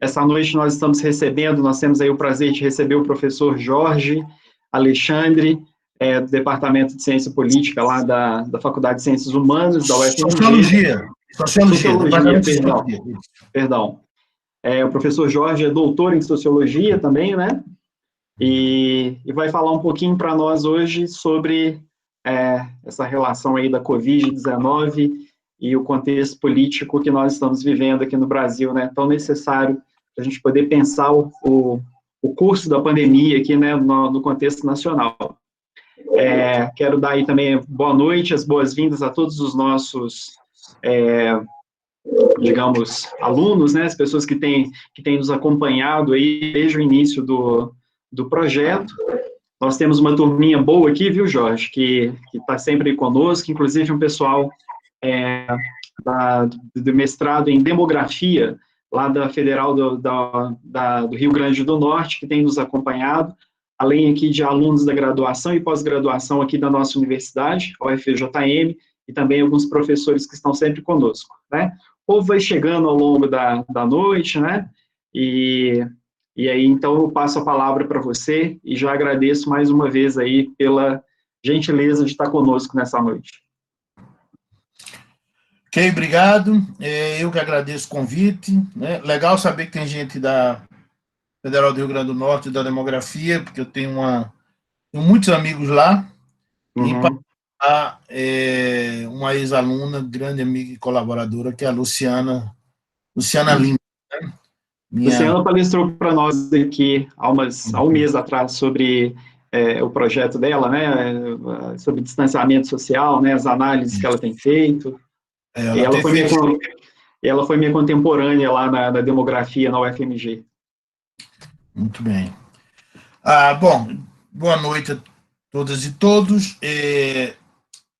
Essa noite nós temos aí o prazer de receber o professor Jorge Alexandre, do Departamento de Ciência Política, lá da Faculdade de Ciências Humanas, da UFMG. Sociologia, perdão. O professor Jorge é doutor em Sociologia também, né? E vai falar um pouquinho para nós hoje sobre essa relação aí da Covid-19 e o contexto político que nós estamos vivendo aqui no Brasil, né? Tão necessário para a gente poder pensar o curso da pandemia aqui, né, no contexto nacional. Quero dar aí também boa noite, as boas-vindas a todos os nossos, digamos, alunos, né, as pessoas que têm nos acompanhado aí desde o início do projeto. Nós temos uma turminha boa aqui, viu, Jorge, que está sempre conosco, inclusive um pessoal do mestrado em Demografia, lá da Federal do Rio Grande do Norte, que tem nos acompanhado, além aqui de alunos da graduação e pós-graduação aqui da nossa universidade, a UFJM, e também alguns professores que estão sempre conosco, né? O povo vai chegando ao longo da noite, né? E aí, então, eu passo a palavra para você e já agradeço mais uma vez aí pela gentileza de estar conosco nessa noite. Ok, obrigado. Eu que agradeço o convite, né? Legal saber que tem gente da Federal do Rio Grande do Norte e da Demografia, porque eu tenho muitos amigos lá. E para uma ex-aluna, grande amiga e colaboradora, que é a Luciana Lima. Né? Luciana palestrou para nós aqui há um mês atrás sobre o projeto dela, né, sobre distanciamento social, né, as análises que ela tem feito. Ela foi minha contemporânea lá na Demografia, na UFMG. Muito bem. Bom, boa noite a todas e todos.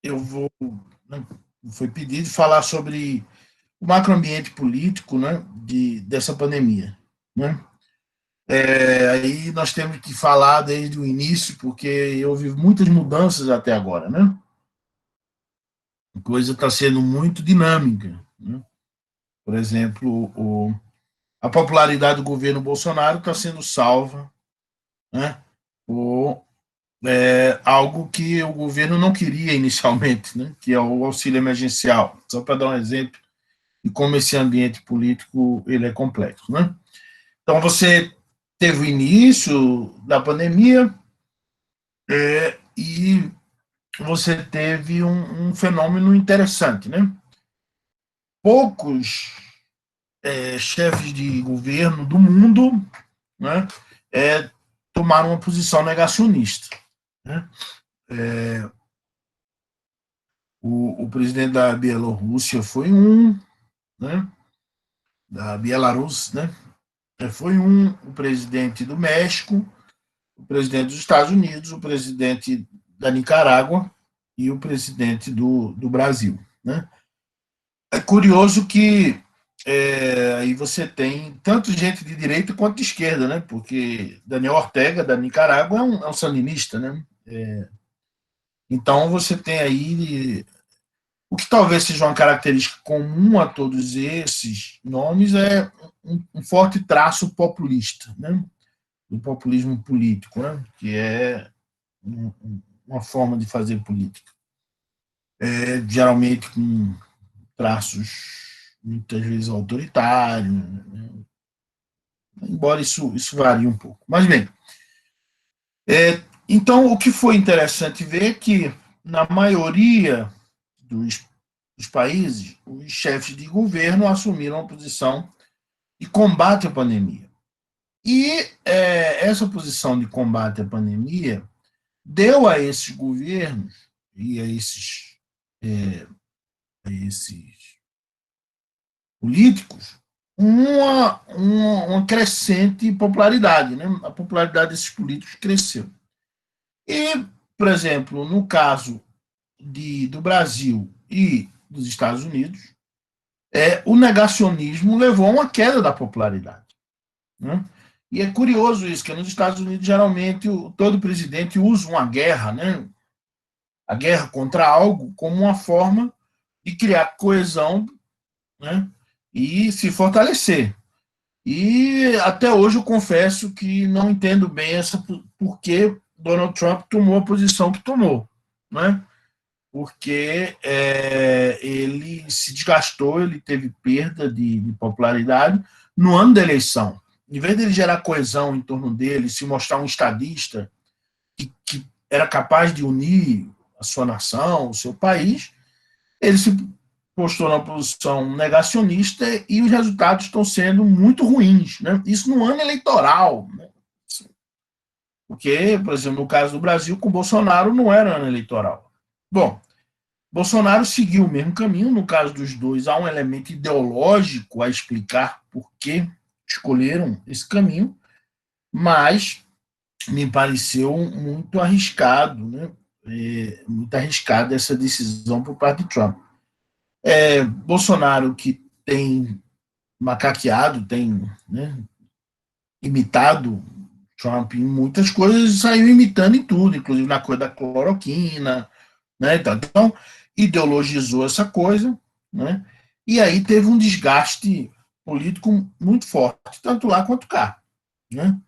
Eu foi pedido falar sobre o macroambiente político, né, dessa pandemia, né? Aí nós temos que falar desde o início, porque houve muitas mudanças até agora, né? A coisa está sendo muito dinâmica, né? Por exemplo, a popularidade do governo Bolsonaro está sendo salva, né, por algo que o governo não queria inicialmente, né, que é o auxílio emergencial. Só para dar um exemplo de como esse ambiente político ele é complexo, né? Então, você teve o início da pandemia e você teve um fenômeno interessante, né? Poucos chefes de governo do mundo, né, tomaram uma posição negacionista, né? O presidente da Bielorrússia foi né, da Belarus, né, foi o presidente do México, o presidente dos Estados Unidos, o presidente da Nicarágua e o presidente do Brasil, né? É curioso que aí você tem tanto gente de direita quanto de esquerda, né? Porque Daniel Ortega, da Nicarágua, é um sandinista, né? Então, você tem aí o que talvez seja uma característica comum a todos esses nomes é um forte traço populista, né? Do populismo político, né? Que é uma forma de fazer política. Geralmente com traços muitas vezes autoritários, né? Embora isso varie um pouco. Mas, bem, então, o que foi interessante ver é que, na maioria dos países, os chefes de governo assumiram a posição de combate à pandemia. E essa posição de combate à pandemia deu a esses governos e a esses políticos uma crescente popularidade, né? A popularidade desses políticos cresceu. E, por exemplo, no caso do Brasil e dos Estados Unidos, o negacionismo levou a uma queda da popularidade, né? E é curioso isso, que nos Estados Unidos, geralmente, todo presidente usa uma guerra, né? A guerra contra algo como uma forma de criar coesão, né, e se fortalecer. E até hoje eu confesso que não entendo bem por que Donald Trump tomou a posição que tomou, né? Porque ele se desgastou, ele teve perda de popularidade no ano da eleição. Em vez de ele gerar coesão em torno dele, se mostrar um estadista que era capaz de unir a sua nação, o seu país, ele se postou na posição negacionista e os resultados estão sendo muito ruins, né? Isso no ano eleitoral, né? Porque, por exemplo, no caso do Brasil, com Bolsonaro não era ano eleitoral. Bom, Bolsonaro seguiu o mesmo caminho, no caso dos dois, há um elemento ideológico a explicar por que escolheram esse caminho, mas me pareceu muito arriscado, né? Muito arriscada essa decisão por parte de Trump. Bolsonaro, que tem macaqueado, tem, né, imitado Trump em muitas coisas, saiu imitando em tudo, inclusive na coisa da cloroquina, né? Então, ideologizou essa coisa, né? E aí teve um desgaste político muito forte, tanto lá quanto cá, né?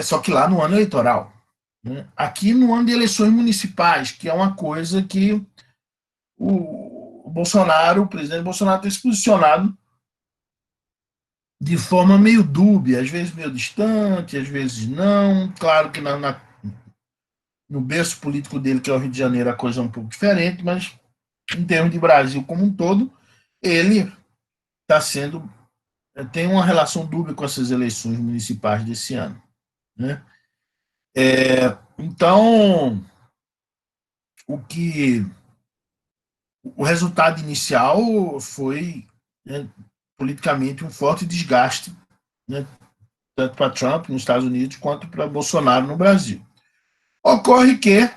Só que lá no ano eleitoral, né? Aqui no ano de eleições municipais, que é uma coisa que o Bolsonaro, o presidente Bolsonaro, tem se posicionado de forma meio dúbia, às vezes meio distante, às vezes não. Claro que no berço político dele, que é o Rio de Janeiro, a coisa é um pouco diferente, mas em termos de Brasil como um todo, ele está sendo, tem uma relação dúbia com essas eleições municipais desse ano, né? Então, o resultado inicial foi, né, politicamente um forte desgaste, né, tanto para Trump nos Estados Unidos quanto para Bolsonaro no Brasil. Ocorre que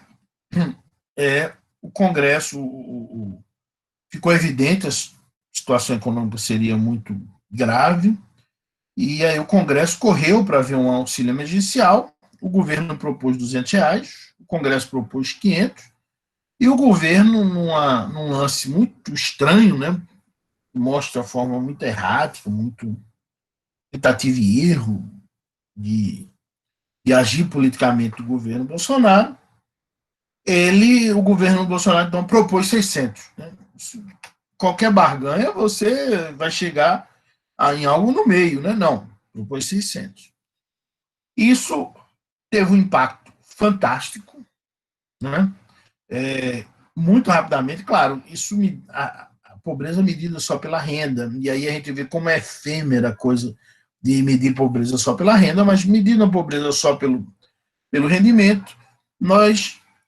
o Congresso ficou evidente, a situação econômica seria muito grave, e aí o Congresso correu para ver um auxílio emergencial, o governo propôs R$ 200, o Congresso propôs 500, e o governo, num lance muito estranho, né, mostra a forma muito errática, muito tentativa e erro de agir politicamente do governo Bolsonaro, o governo Bolsonaro, então, propôs 600. Né? Qualquer barganha, você vai chegar em algo no meio, né? Não, propôs 600. Isso teve um impacto fantástico, né? Muito rapidamente, claro, a pobreza medida só pela renda, e aí a gente vê como é efêmera a coisa de medir pobreza só pela renda, mas medindo a pobreza só pelo rendimento,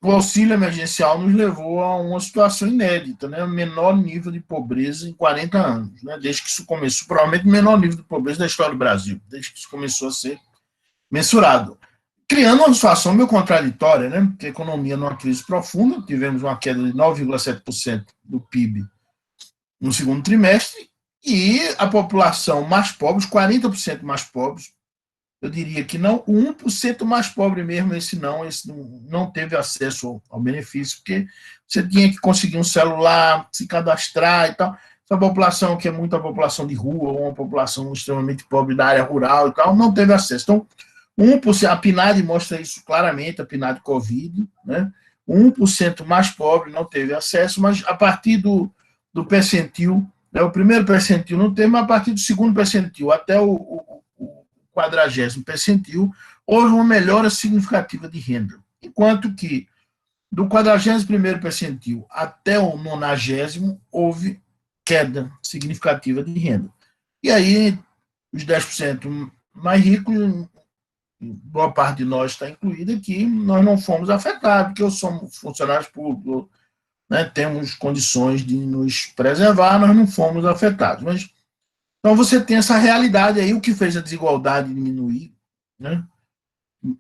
o auxílio emergencial nos levou a uma situação inédita, né? O menor nível de pobreza em 40 anos, né? Desde que isso começou, provavelmente o menor nível de pobreza da história do Brasil, desde que isso começou a ser mensurado. Criando uma situação meio contraditória, né? Porque a economia numa crise profunda, tivemos uma queda de 9,7% do PIB no segundo trimestre, e a população mais pobre, os 40% mais pobres, eu diria que não, o 1% mais pobre mesmo, esse não teve acesso ao benefício, porque você tinha que conseguir um celular, se cadastrar e tal. Essa população, que é muita população de rua, ou uma população extremamente pobre da área rural e tal, não teve acesso. Então, 1%, a PNAD mostra isso claramente, a PNAD Covid, né? 1% mais pobre não teve acesso, mas a partir do percentil, né, o primeiro percentil não teve, mas a partir do segundo percentil até o 40º percentil, houve uma melhora significativa de renda. Enquanto que do 41º percentil até o 90º, houve queda significativa de renda. E aí, os 10% mais ricos, boa parte de nós está incluída aqui, nós não fomos afetados, porque somos funcionários públicos, né, temos condições de nos preservar, nós não fomos afetados. Mas, então você tem essa realidade aí, o que fez a desigualdade diminuir, né,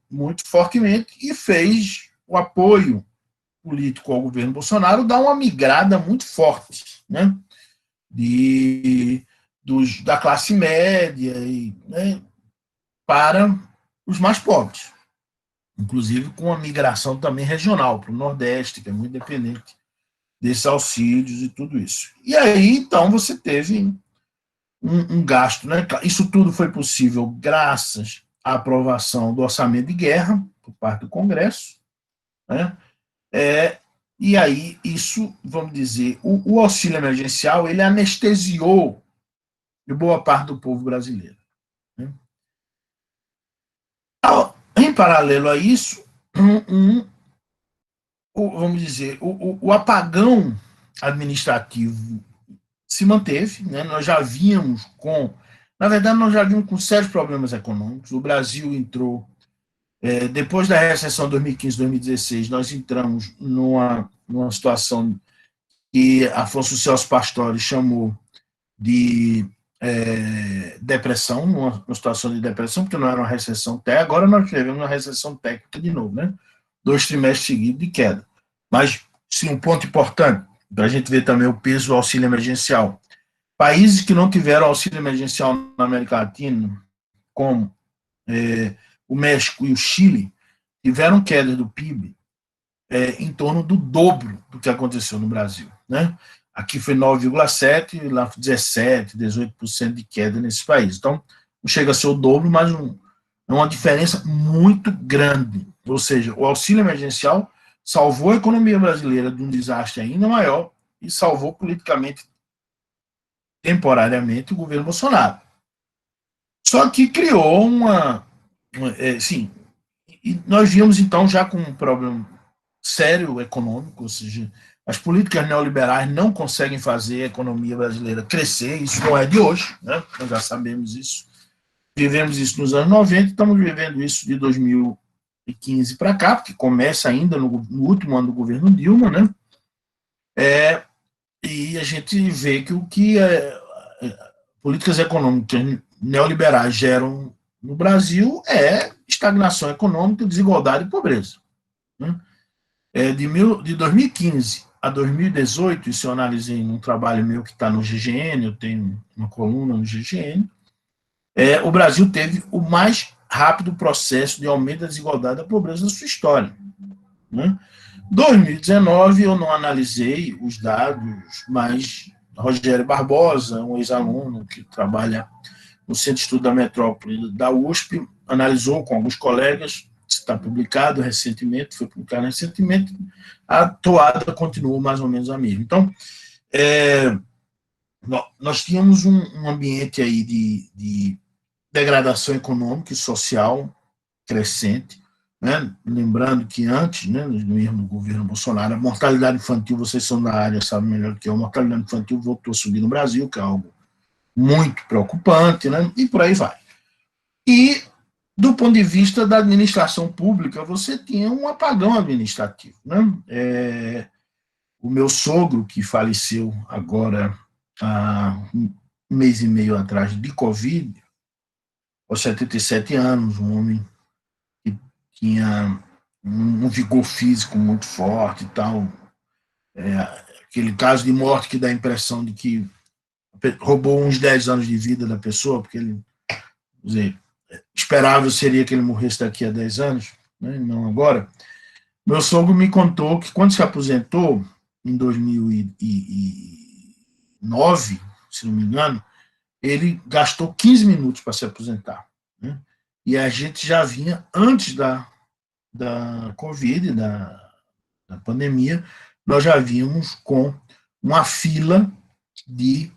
muito fortemente, e fez o apoio político ao governo Bolsonaro dar uma migrada muito forte, né, da classe média né, para os mais pobres, inclusive com a migração também regional para o Nordeste, que é muito dependente desses auxílios e tudo isso. E aí, então, você teve um gasto, né? Isso tudo foi possível graças à aprovação do orçamento de guerra por parte do Congresso, né? E aí, isso, vamos dizer, o auxílio emergencial, ele anestesiou de boa parte do povo brasileiro, né? Em paralelo a isso, vamos dizer, o apagão administrativo se manteve, né? Nós já víamos na verdade, nós já vimos com sérios problemas econômicos. O Brasil entrou, depois da recessão de 2015, 2016, nós entramos numa situação que Afonso Celso Pastore chamou de depressão, uma situação de depressão, porque não era uma recessão técnica. Agora nós tivemos uma recessão técnica de novo, né? 2 trimestres seguidos de queda. Mas, sim, um ponto importante, para a gente ver também o peso do auxílio emergencial. Países que não tiveram auxílio emergencial na América Latina, como o México e o Chile, tiveram queda do PIB em torno do dobro do que aconteceu no Brasil, né? Aqui foi 9,7%, lá 17%, 18% de queda nesses países. Então, não chega a ser o dobro, mas é uma diferença muito grande. Ou seja, o auxílio emergencial salvou a economia brasileira de um desastre ainda maior e salvou politicamente, temporariamente, o governo Bolsonaro. Só que criou sim, e nós víamos então já com um problema sério econômico, ou seja, as políticas neoliberais não conseguem fazer a economia brasileira crescer, isso não é de hoje, né? Nós já sabemos isso. Vivemos isso nos anos 90, estamos vivendo isso de 2015 para cá, porque começa ainda no último ano do governo Dilma, né? E a gente vê que o que políticas econômicas neoliberais geram no Brasil é estagnação econômica, desigualdade e pobreza, né? De 2015 a 2018, isso eu analisei num trabalho meu que está no GGN, eu tenho uma coluna no GGN, o Brasil teve o mais rápido processo de aumento da desigualdade e da pobreza da sua história, né? 2019 eu não analisei os dados, mas Rogério Barbosa, um ex-aluno que trabalha no Centro de Estudo da Metrópole da USP, analisou com alguns colegas, está publicado recentemente, foi publicado recentemente, a toada continua mais ou menos a mesma. Então, nós tínhamos um ambiente aí de degradação econômica e social crescente, né? Lembrando que antes, né, mesmo no governo Bolsonaro, a mortalidade infantil, vocês são da área, sabem melhor do que eu, a mortalidade infantil voltou a subir no Brasil, que é algo muito preocupante, né? E por aí vai. E, do ponto de vista da administração pública, você tinha um apagão administrativo, né? O meu sogro, que faleceu agora há um mês e meio atrás de Covid, aos 77 anos, um homem que tinha um vigor físico muito forte e tal, aquele caso de morte que dá a impressão de que roubou uns 10 anos de vida da pessoa, porque ele, dizer, esperável seria que ele morresse daqui a 10 anos, né, não agora. Meu sogro me contou que quando se aposentou, em 2009, se não me engano, ele gastou 15 minutos para se aposentar, né? E a gente já vinha, antes da Covid, da pandemia, nós já vínhamos com uma fila de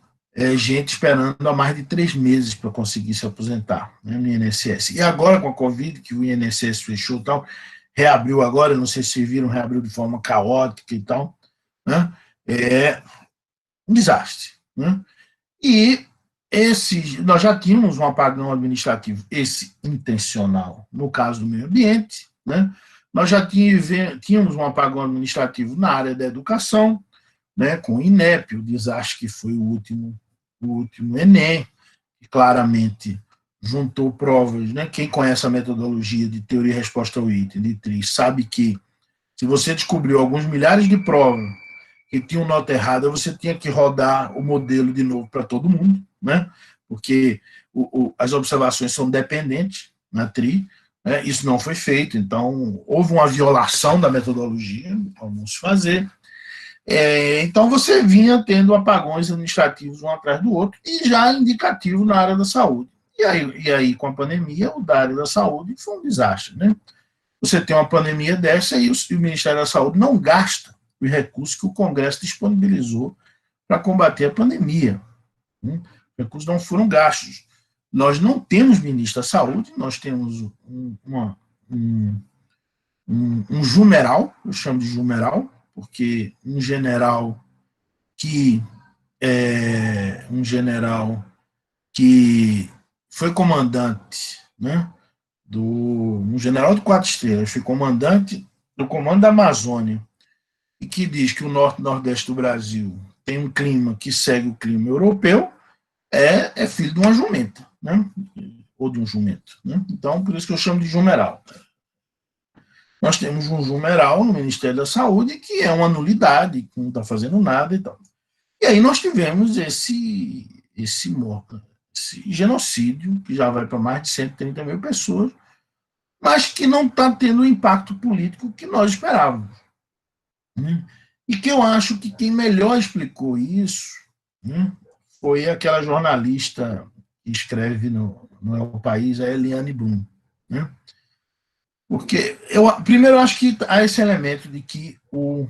gente esperando há mais de 3 meses para conseguir se aposentar, né, no INSS. E agora, com a Covid, que o INSS fechou e tal, reabriu agora, não sei se vocês viram, reabriu de forma caótica e tal, né? É um desastre, né? E nós já tínhamos um apagão administrativo, esse intencional, no caso do meio ambiente, né? Nós já tínhamos um apagão administrativo na área da educação, né, com o INEP, o desastre que foi o último Enem, que claramente juntou provas, né? Quem conhece a metodologia de teoria e resposta ao item, de TRI, sabe que se você descobriu alguns milhares de provas que tinham nota errada, você tinha que rodar o modelo de novo para todo mundo, né? Porque as observações são dependentes na TRI, né? Isso não foi feito, então houve uma violação da metodologia, vamos fazer. Então, você vinha tendo apagões administrativos um atrás do outro, e já indicativo na área da saúde. E aí, com a pandemia, o da área da saúde foi um desastre, né? Você tem uma pandemia dessa e o Ministério da Saúde não gasta os recursos que o Congresso disponibilizou para combater a pandemia. Né? Os recursos não foram gastos. Nós não temos ministro da Saúde, nós temos um jumeral, eu chamo de jumeral, porque que um general que foi comandante, né, um general de 4 estrelas, foi comandante do Comando da Amazônia, e que diz que o norte e nordeste do Brasil tem um clima que segue o clima europeu, é filho de uma jumenta, né? Ou de um jumento. Né? Então, por isso que eu chamo de jumeral. Nós temos um jumeral no Ministério da Saúde que é uma nulidade, que não está fazendo nada e tal. E aí nós tivemos esse genocídio, que já vai para mais de 130 mil pessoas, mas que não está tendo o impacto político que nós esperávamos. Né? E que eu acho que quem melhor explicou isso, né, foi aquela jornalista que escreve no É o País, a Eliane Brum. Né? Porque, primeiro, eu acho que há esse elemento de que o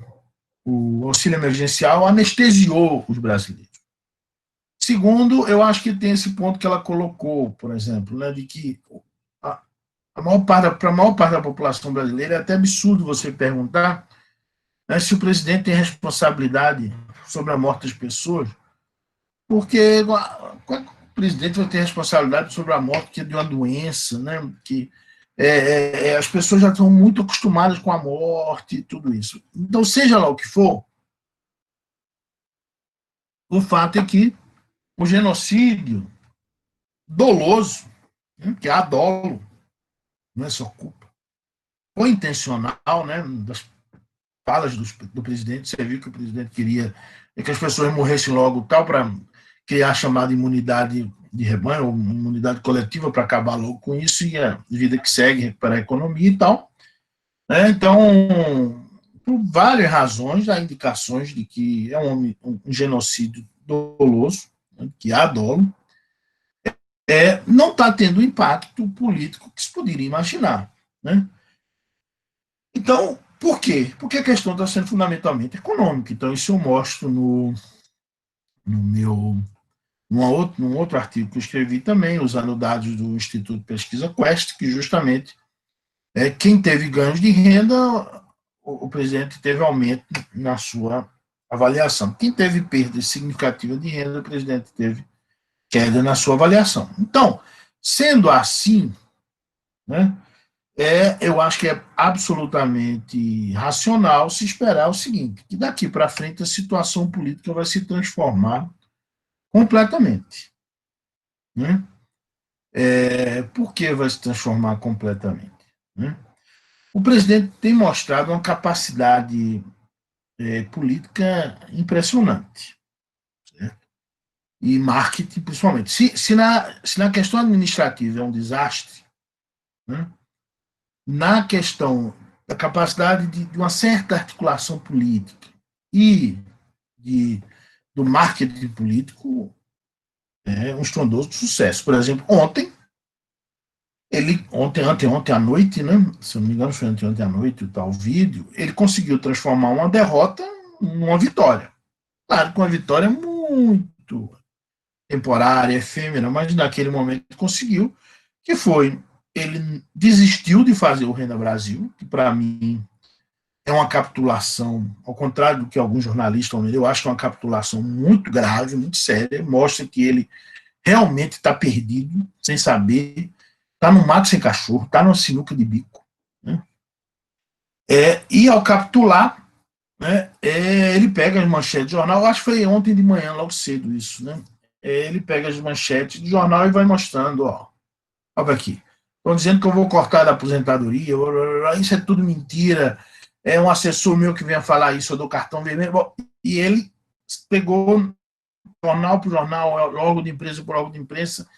auxílio emergencial anestesiou os brasileiros. Segundo, eu acho que tem esse ponto que ela colocou, por exemplo, né, de que para a maior parte da população brasileira é até absurdo você perguntar, né, se o presidente tem responsabilidade sobre a morte das pessoas, porque o presidente vai ter responsabilidade sobre a morte de uma doença, né, que as pessoas já estão muito acostumadas com a morte e tudo isso. Então, seja lá o que for, o fato é que o genocídio doloso, né, que há dolo, não é só culpa, foi intencional, né, das falas do presidente, você viu que o presidente queria que as pessoas morressem logo tal, para criar a chamada imunidade de rebanho, ou imunidade coletiva, para acabar logo com isso, e a vida que segue, recuperar a economia e tal. Então, por várias razões, há indicações de que é um genocídio doloso, né, que há dolo, não está tendo o impacto político que se poderia imaginar. Né? Então, por quê? Porque a questão está sendo fundamentalmente econômica. Então, isso eu mostro num outro artigo que eu escrevi também, usando dados do Instituto de Pesquisa Quest, que justamente quem teve ganhos de renda, o presidente teve aumento na sua avaliação. Quem teve perda significativa de renda, o presidente teve queda na sua avaliação. Então, sendo assim, né, eu acho que é absolutamente racional se esperar o seguinte, que daqui para frente a situação política vai se transformar completamente. Né? Por que vai se transformar completamente? Né? O presidente tem mostrado uma capacidade política impressionante. Certo? E marketing, principalmente. Se na questão administrativa é um desastre, né? Na questão da capacidade de uma certa articulação política e do marketing político, é um estrondoso sucesso. Por exemplo, ontem à noite, né? Se eu não me engano, foi ontem à noite o tal vídeo, ele conseguiu transformar uma derrota numa vitória. Claro que uma vitória muito temporária, efêmera, mas naquele momento conseguiu, que foi, ele desistiu de fazer o Renda Brasil, que para mim é uma capitulação, ao contrário do que alguns jornalistas vão dizer, eu acho que é uma capitulação muito grave, muito séria, mostra que ele realmente está perdido, sem saber, está no mato sem cachorro, está numa sinuca de bico. Né? E ao capitular, né, ele pega as manchetes do jornal, acho que foi ontem de manhã, logo cedo isso, né? Ele pega as manchetes do jornal e vai mostrando, olha aqui, estão dizendo que eu vou cortar da aposentadoria, isso é tudo mentira, é um assessor meu que vem a falar isso, eu dou cartão vermelho, e ele pegou jornal por jornal, órgão de imprensa por órgão de imprensa,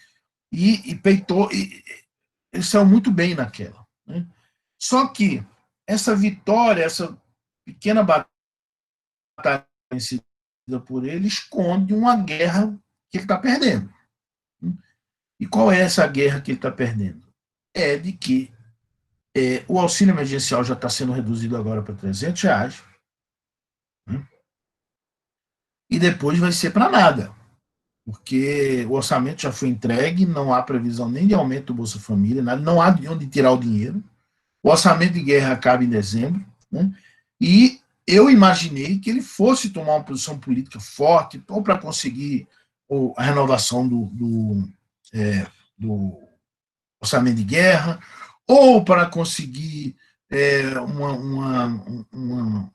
e peitou, e ele saiu muito bem naquela. Né? Só que essa vitória, essa pequena batalha batalha vencida por ele esconde uma guerra que ele está perdendo. E qual é essa guerra que ele está perdendo? É de que o auxílio emergencial já está sendo reduzido agora para R$300, né? E depois vai ser para nada, porque o orçamento já foi entregue, não há previsão nem de aumento do Bolsa Família, nada, não há de onde tirar o dinheiro. O orçamento de guerra acaba em dezembro, né? E eu imaginei que ele fosse tomar uma posição política forte, ou para conseguir a renovação do orçamento de guerra, ou para conseguir uma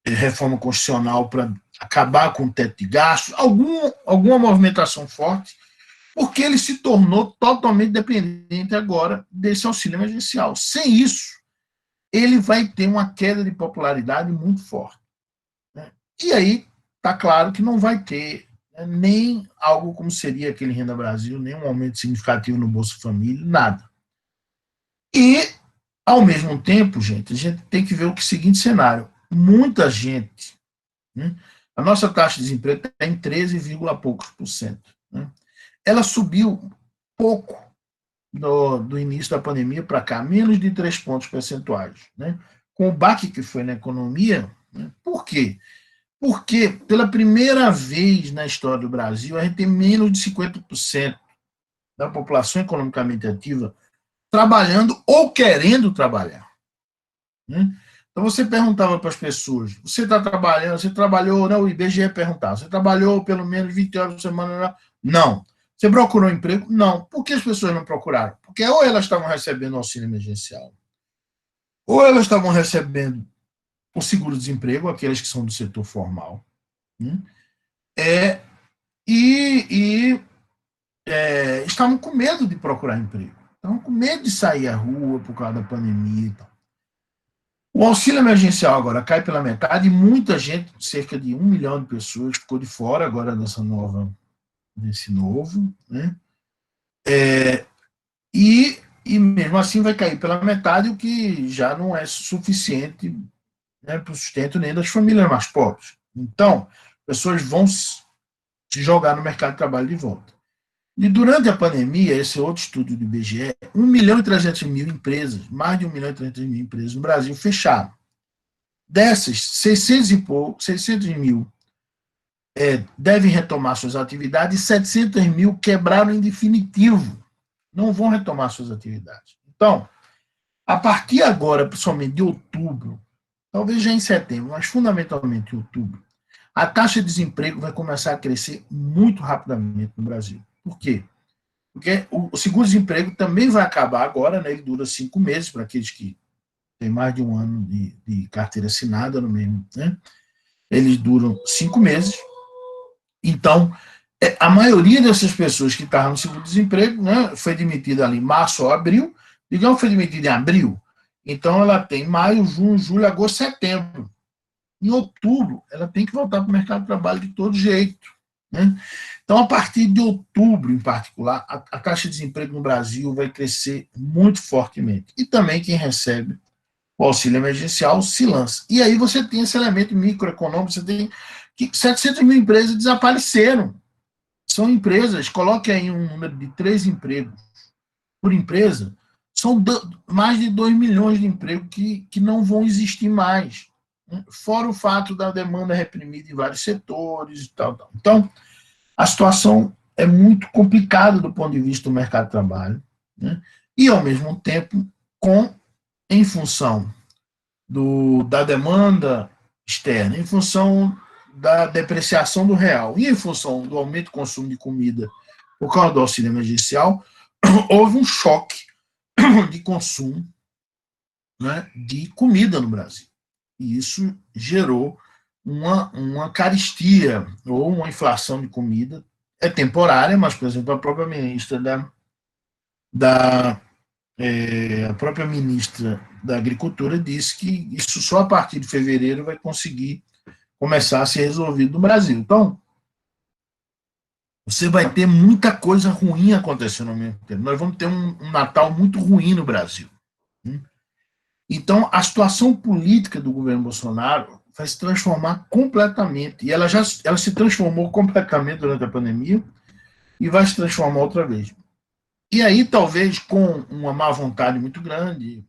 reforma constitucional para acabar com o teto de gastos, alguma movimentação forte, porque ele se tornou totalmente dependente agora desse auxílio emergencial. Sem isso, ele vai ter uma queda de popularidade muito forte, né? E aí, está claro que não vai ter, né, nem algo como seria aquele Renda Brasil, nem um aumento significativo no Bolsa Família, nada. E, ao mesmo tempo, gente, a gente tem que ver o seguinte cenário. Muita gente, né, a nossa taxa de desemprego está em 13, poucos por cento, né? Ela subiu pouco do início da pandemia para cá, menos de 3 pontos percentuais, né? Com o baque que foi na economia, né? Por quê? Porque, pela primeira vez na história do Brasil, a gente tem menos de 50% da população economicamente ativa trabalhando ou querendo trabalhar, né? Então, você perguntava para as pessoas, você está trabalhando, você trabalhou, não, o IBGE perguntava, você trabalhou pelo menos 20 horas por semana? Não. Você procurou emprego? Não. Por que as pessoas não procuraram? Porque ou elas estavam recebendo auxílio emergencial, ou elas estavam recebendo o seguro-desemprego, aqueles que são do setor formal, né? Estavam com medo de procurar emprego, estavam com medo de sair à rua por causa da pandemia e tal. O auxílio emergencial agora cai pela metade e muita gente, cerca de 1 milhão de pessoas, ficou de fora agora desse novo, né? E mesmo assim vai cair pela metade, o que já não é suficiente, né, para o sustento nem das famílias mais pobres. Então, pessoas vão se jogar no mercado de trabalho de volta. E durante a pandemia, esse outro estudo do IBGE, 1.300.000 empresas, mais de 1.300.000 empresas no Brasil fecharam. Dessas, 600 mil devem retomar suas atividades e 700 mil quebraram em definitivo, não vão retomar suas atividades. Então, a partir agora, principalmente de outubro, talvez já em setembro, mas fundamentalmente em outubro, a taxa de desemprego vai começar a crescer muito rapidamente no Brasil. Por quê? Porque o seguro-desemprego também vai acabar agora, né? Ele dura 5 meses para aqueles que têm mais de 1 ano de carteira assinada no mesmo, né? Eles duram 5 meses. Então, a maioria dessas pessoas que estavam no seguro-desemprego, né, foi demitida ali em março ou abril, digamos que foi demitida em abril, então ela tem maio, junho, julho, agosto, setembro. Em outubro, ela tem que voltar para o mercado de trabalho de todo jeito, né? Então, a partir de outubro, em particular, a taxa de desemprego no Brasil vai crescer muito fortemente. E também quem recebe o auxílio emergencial se lança. E aí você tem esse elemento microeconômico, você tem que 700 mil empresas desapareceram. São empresas, coloque aí um número de 3 empregos por empresa, são mais de 2 milhões de empregos que não vão existir mais, né? Fora o fato da demanda reprimida em vários setores e tal. Então, a situação é muito complicada do ponto de vista do mercado de trabalho, né? E, ao mesmo tempo, em função da demanda externa, em função da depreciação do real e em função do aumento do consumo de comida por causa do auxílio emergencial, houve um choque de consumo, né, de comida no Brasil. E isso gerou uma carestia ou uma inflação de comida. É temporária, mas, por exemplo, a própria ministra a própria ministra da Agricultura disse que isso só a partir de fevereiro vai conseguir começar a ser resolvido no Brasil. Então, você vai ter muita coisa ruim acontecendo ao mesmo tempo. Nós vamos ter um Natal muito ruim no Brasil. Então, a situação política do governo Bolsonaro vai se transformar completamente. E ela se transformou completamente durante a pandemia e vai se transformar outra vez. E aí, talvez, com uma má vontade muito grande,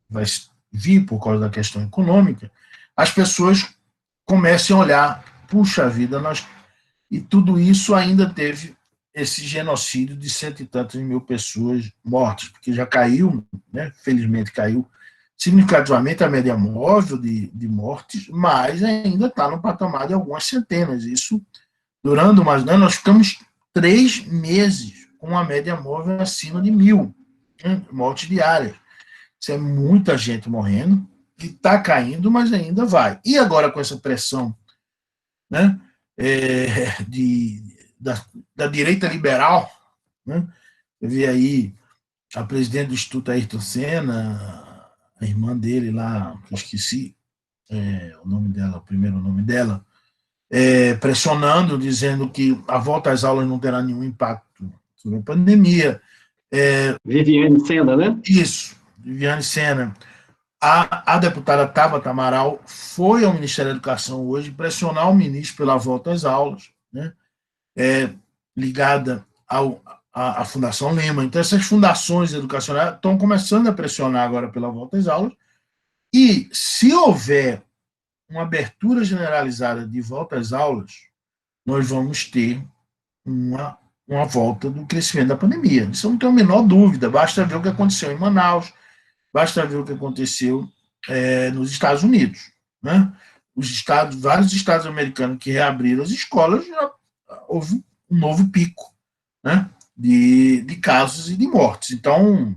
vai vir por causa da questão econômica, as pessoas comecem a olhar, puxa vida, e tudo isso ainda teve esse genocídio de 100 e tantas mil pessoas mortas, porque já caiu, né, felizmente caiu significativamente a média móvel de mortes, mas ainda está no patamar de algumas centenas. Isso durando mais, né, nós ficamos 3 meses com a média móvel acima de 1.000, né, mortes diárias. Isso é muita gente morrendo, que está caindo, mas ainda vai. E agora com essa pressão, né, da direita liberal, né, você vê aí a presidente do Instituto Ayrton Senna, a irmã dele lá, que eu esqueci o nome dela, o primeiro nome dela, pressionando, dizendo que a volta às aulas não terá nenhum impacto sobre a pandemia. Viviane Sena, né? Isso, Viviane Sena. A deputada Tabata Amaral foi ao Ministério da Educação hoje pressionar o ministro pela volta às aulas, né? Ligada à Fundação Lema. Então, essas fundações educacionais estão começando a pressionar agora pela volta às aulas. E, se houver uma abertura generalizada de volta às aulas, nós vamos ter uma volta do crescimento da pandemia. Isso não tem a menor dúvida. Basta ver o que aconteceu em Manaus, basta ver o que aconteceu nos Estados Unidos, né? Vários estados americanos que reabriram as escolas, já houve um novo pico, né, de casos e de mortes. Então,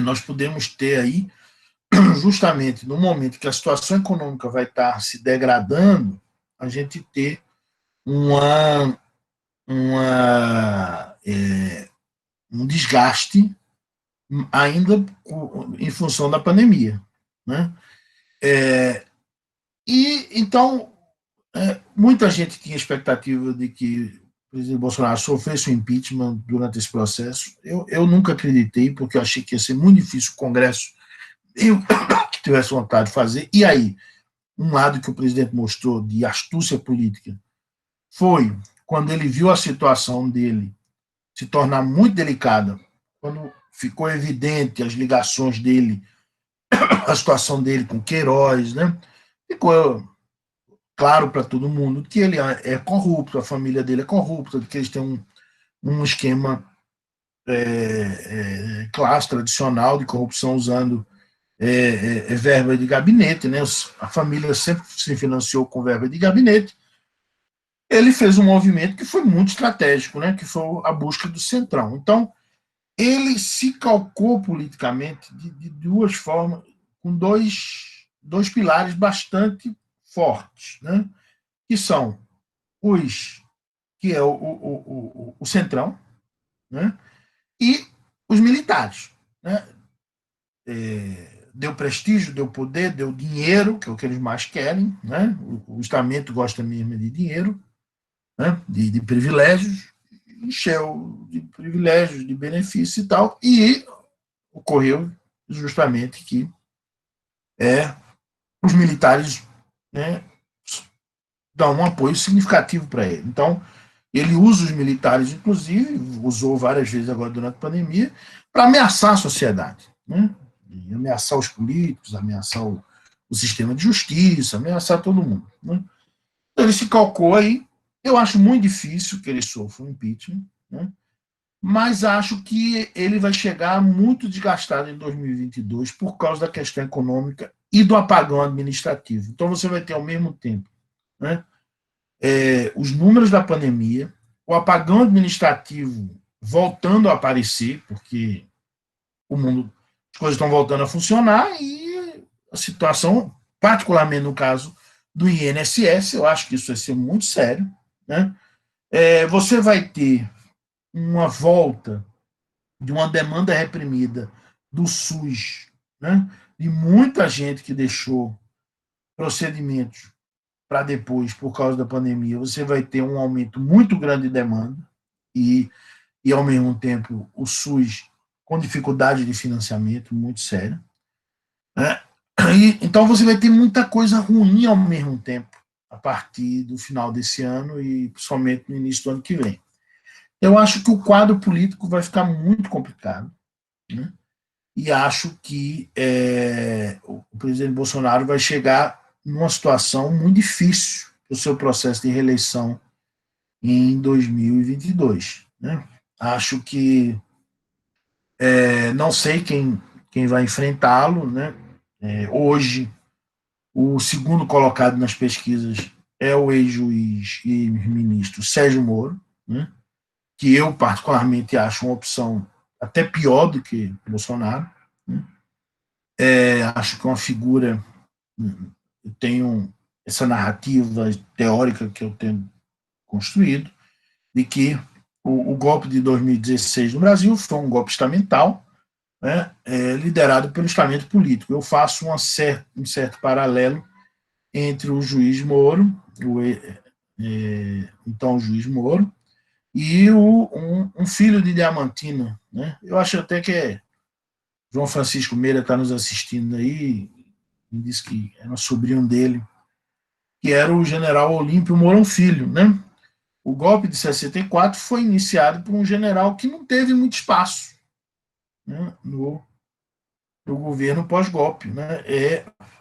nós podemos ter aí, justamente no momento que a situação econômica vai estar se degradando, a gente ter um desgaste ainda em função da pandemia, né? E então muita gente tinha expectativa de que o presidente Bolsonaro sofresse o impeachment durante esse processo. Eu nunca acreditei, porque eu achei que ia ser muito difícil o Congresso que tivesse vontade de fazer. E aí, um lado que o presidente mostrou de astúcia política foi quando ele viu a situação dele se tornar muito delicada, quando ficou evidente as ligações dele, a situação dele com Queiroz, né? Ficou claro para todo mundo que ele é corrupto, a família dele é corrupta, que eles têm um esquema clássico, tradicional de corrupção usando verba de gabinete, né? A família sempre se financiou com verba de gabinete. Ele fez um movimento que foi muito estratégico, né? Que foi a busca do Centrão. Então, ele se calcou politicamente de duas formas, com dois pilares bastante fortes, né? Que são que é o Centrão, né? E os militares, né? Deu prestígio, deu poder, deu dinheiro, que é o que eles mais querem, né? O estamento gosta mesmo de dinheiro, né? De privilégios, encheu de privilégios, de benefícios e tal, e ocorreu justamente que os militares, né, dão um apoio significativo para ele. Então, ele usa os militares, inclusive, usou várias vezes agora durante a pandemia, para ameaçar a sociedade, né? E ameaçar os políticos, ameaçar o sistema de justiça, ameaçar todo mundo, né? Então, ele se calcou aí. Eu acho muito difícil que ele sofra um impeachment, né? Mas acho que ele vai chegar muito desgastado em 2022 por causa da questão econômica e do apagão administrativo. Então, você vai ter ao mesmo tempo, né, os números da pandemia, o apagão administrativo voltando a aparecer, porque o mundo, as coisas estão voltando a funcionar e a situação, particularmente no caso do INSS, eu acho que isso vai ser muito sério, né? Você vai ter uma volta de uma demanda reprimida do SUS, né? De muita gente que deixou procedimentos para depois, por causa da pandemia, você vai ter um aumento muito grande de demanda e ao mesmo tempo, o SUS com dificuldade de financiamento muito séria, né? Então você vai ter muita coisa ruim ao mesmo tempo, a partir do final desse ano e principalmente no início do ano que vem. Eu acho que o quadro político vai ficar muito complicado, né? E acho que o presidente Bolsonaro vai chegar numa situação muito difícil para o seu processo de reeleição em 2022. Né? Acho que não sei quem vai enfrentá-lo. Né? Hoje, o segundo colocado nas pesquisas é o ex-juiz e ministro Sérgio Moro, né? Que eu particularmente acho uma opção até pior do que Bolsonaro. Né? Acho que é uma figura, eu tenho essa narrativa teórica que eu tenho construído, de que o golpe de 2016 no Brasil foi um golpe estamental, né, liderado pelo estamento político. Eu faço um certo paralelo entre o juiz Moro, então o juiz Moro, e um filho de Diamantina. Né? Eu acho até que João Francisco Meira está nos assistindo aí, me disse que era um sobrinho dele, que era o general Olímpio Mourão Filho. Né? O golpe de 64 foi iniciado por um general que não teve muito espaço, né, no governo pós-golpe. Né?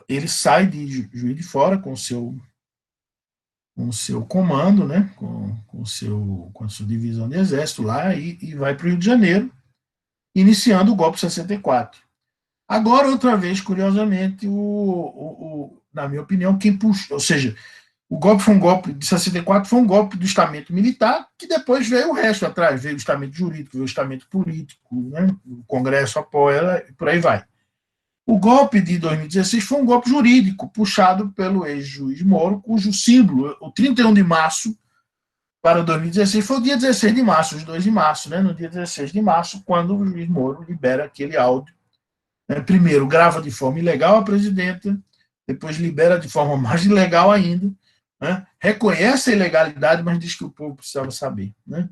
Ele sai de Juiz de Fora com o seu comando, né, com a sua divisão de exército lá e vai para o Rio de Janeiro, iniciando o golpe de 64. Agora, outra vez, curiosamente, na minha opinião, quem puxou, ou seja, o golpe foi um golpe de 64, foi um golpe do estamento militar, que depois veio o resto atrás, veio o estamento jurídico, veio o estamento político, né? O Congresso apoia, e por aí vai. O golpe de 2016 foi um golpe jurídico, puxado pelo ex-juiz Moro, cujo símbolo, o 31 de março para 2016, foi o dia 16 de março, os 2 de março, né? No dia 16 de março, quando o juiz Moro libera aquele áudio. Né? Primeiro, grava de forma ilegal a presidenta, depois libera de forma mais ilegal ainda, né? Reconhece a ilegalidade, mas diz que o povo precisava saber. Né?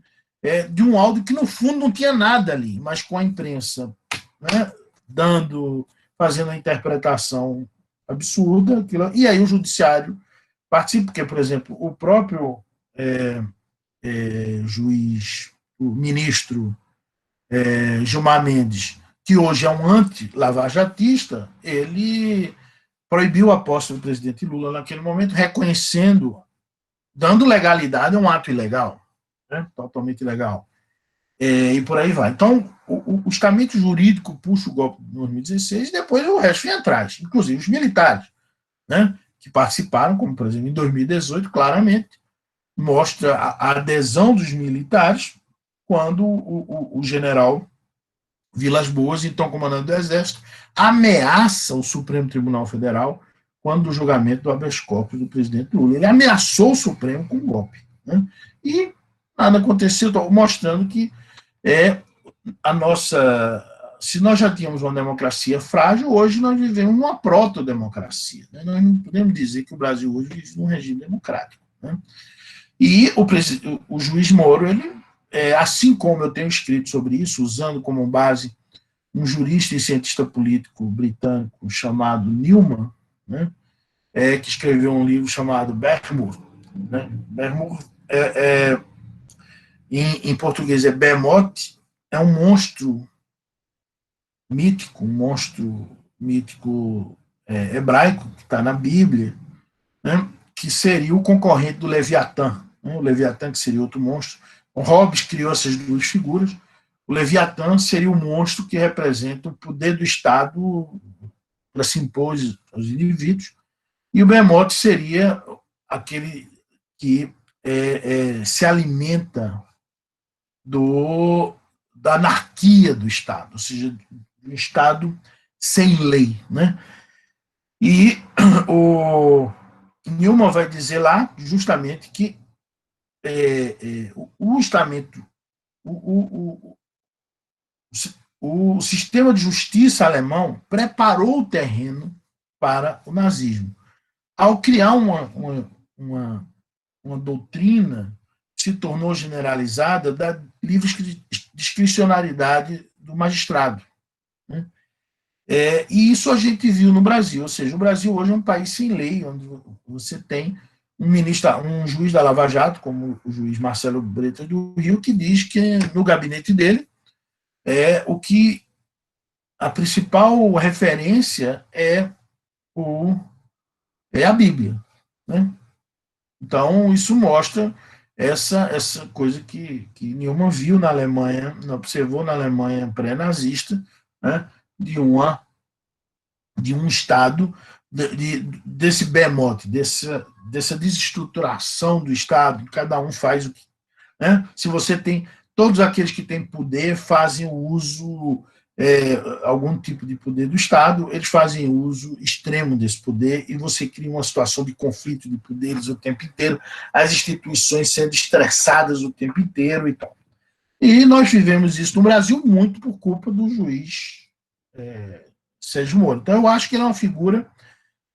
De um áudio que, no fundo, não tinha nada ali, mas com a imprensa, né, fazendo a interpretação absurda. E aí o judiciário participa, porque, por exemplo, o próprio juiz, o ministro Gilmar Mendes, que hoje é um anti-lavajatista, ele proibiu a posse do presidente Lula naquele momento, reconhecendo, dando legalidade a um ato ilegal, né? Totalmente ilegal. E por aí vai. Então, o estamento jurídico puxa o golpe de 2016 e depois o resto vem atrás, inclusive os militares, né? Que participaram, como por exemplo em 2018, claramente mostra a adesão dos militares quando o general Vilas Boas, então comandante do Exército, ameaça o Supremo Tribunal Federal quando o julgamento do habeas corpus do presidente Lula. Ele ameaçou o Supremo com um golpe. Né? E nada aconteceu, mostrando que a nossa. Se nós já tínhamos uma democracia frágil, hoje nós vivemos uma proto-democracia. Né? Nós não podemos dizer que o Brasil hoje vive num regime democrático. Né? E o juiz Moro, ele, assim como eu tenho escrito sobre isso, usando como base um jurista e cientista político britânico chamado Newman, né, que escreveu um livro chamado Berkmoor. Né? Berkmoor, em português, é Behemoth, é um monstro mítico hebraico, que está na Bíblia, né, que seria o concorrente do Leviatã. Né, o Leviatã, que seria outro monstro. O Hobbes criou essas duas figuras. O Leviatã seria o monstro que representa o poder do Estado para se impor aos indivíduos, e o Behemoth seria aquele que se alimenta da anarquia do Estado, ou seja, do Estado sem lei. Né? E o Newman vai dizer lá justamente que o estamento, o sistema de justiça alemão preparou o terreno para o nazismo. Ao criar uma doutrina que se tornou generalizada da livre discricionariedade do magistrado. Né? E isso a gente viu no Brasil, ou seja, o Brasil hoje é um país sem lei, onde você tem um juiz da Lava Jato, como o juiz Marcelo Bretas do Rio, que diz que no gabinete dele o que a principal referência é a Bíblia, né? Então, isso mostra essa coisa que Neumann viu na Alemanha, observou na Alemanha pré-nazista, né, de um Estado, desse behemoth, dessa desestruturação do Estado, cada um faz o que. Né? Se você tem. Todos aqueles que têm poder fazem o uso, algum tipo de poder do Estado, eles fazem uso extremo desse poder e você cria uma situação de conflito de poderes o tempo inteiro, as instituições sendo estressadas o tempo inteiro e tal. E nós vivemos isso no Brasil muito por culpa do juiz Sérgio Moro. Então, eu acho que ele é uma figura